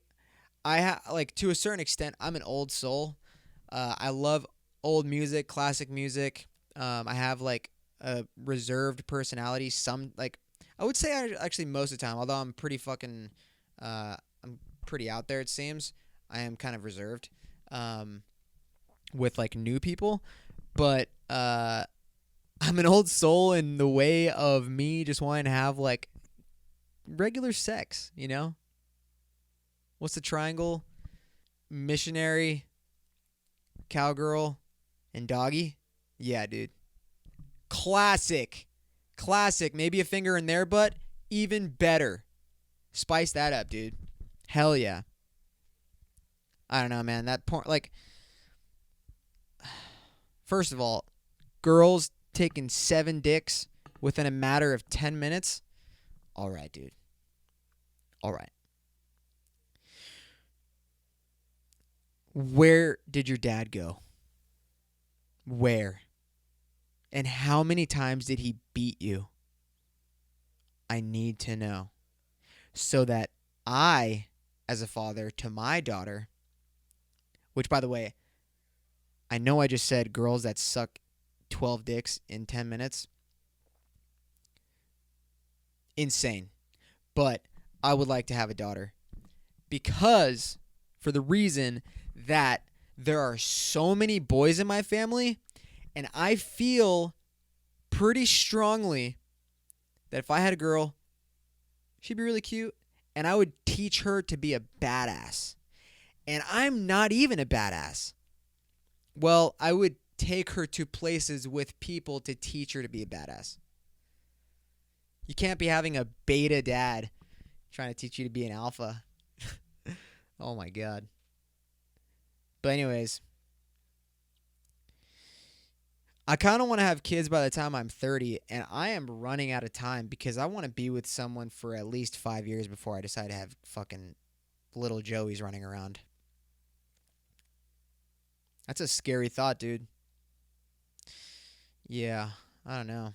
like, to a certain extent, I'm an old soul. I love old music, classic music. I have, like, a reserved personality. I would say actually most of the time, although I'm pretty fucking, I'm pretty out there, it seems. I am kind of reserved, with, like, new people. But, I'm an old soul in the way of me just wanting to have, like, regular sex, you know? What's the triangle? Missionary, cowgirl, and doggy? Yeah, dude. Classic. Maybe a finger in their butt. Even better. Spice that up, dude. Hell yeah. I don't know, man. That porn, like, first of all, girls taking 7 dicks within a matter of 10 minutes. All right, dude. All right. Where did your dad go? Where? And how many times did he beat you? I need to know. So that I, as a father to my daughter, which, by the way, I know I just said girls that suck 12 dicks in 10 minutes. Insane. But I would like to have a daughter. Because, for the reason that there are so many boys in my family, and I feel pretty strongly that if I had a girl, she'd be really cute, and I would teach her to be a badass. And I'm not even a badass. Well, I would take her to places with people to teach her to be a badass. You can't be having a beta dad trying to teach you to be an alpha. Oh my God. But anyways, I kind of want to have kids by the time I'm 30, and I am running out of time because I want to be with someone for at least 5 years before I decide to have fucking little Joeys running around. That's a scary thought, dude. Yeah, I don't know.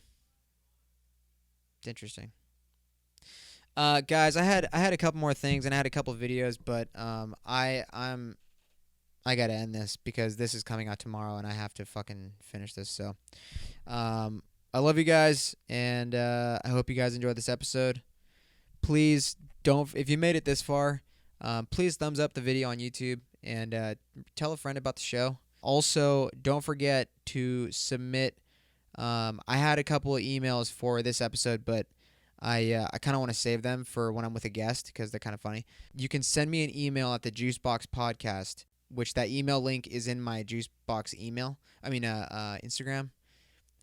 It's interesting. Guys, I had a couple more things and I had a couple of videos, but I gotta end this because this is coming out tomorrow and I have to fucking finish this. So, I love you guys and I hope you guys enjoyed this episode. Please don't, if you made it this far, please thumbs up the video on YouTube and tell a friend about the show. Also, don't forget to submit. I had a couple of emails for this episode, but I kind of want to save them for when I'm with a guest because they're kind of funny. You can send me an email at the Juicebox Podcast, which that email link is in my Juicebox email. Instagram.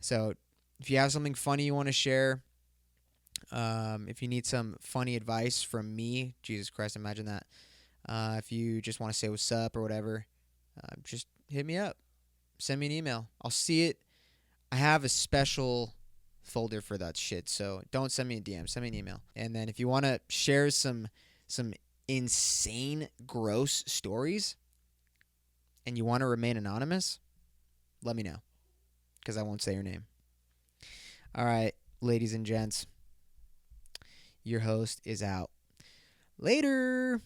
So if you have something funny you want to share, if you need some funny advice from me, Jesus Christ, imagine that. If you just want to say what's up or whatever, just hit me up. Send me an email. I'll see it. I have a special folder for that shit, so don't send me a DM. Send me an email. And then if you want to share some insane, gross stories and you want to remain anonymous, let me know because I won't say your name. All right, ladies and gents, your host is out. Later.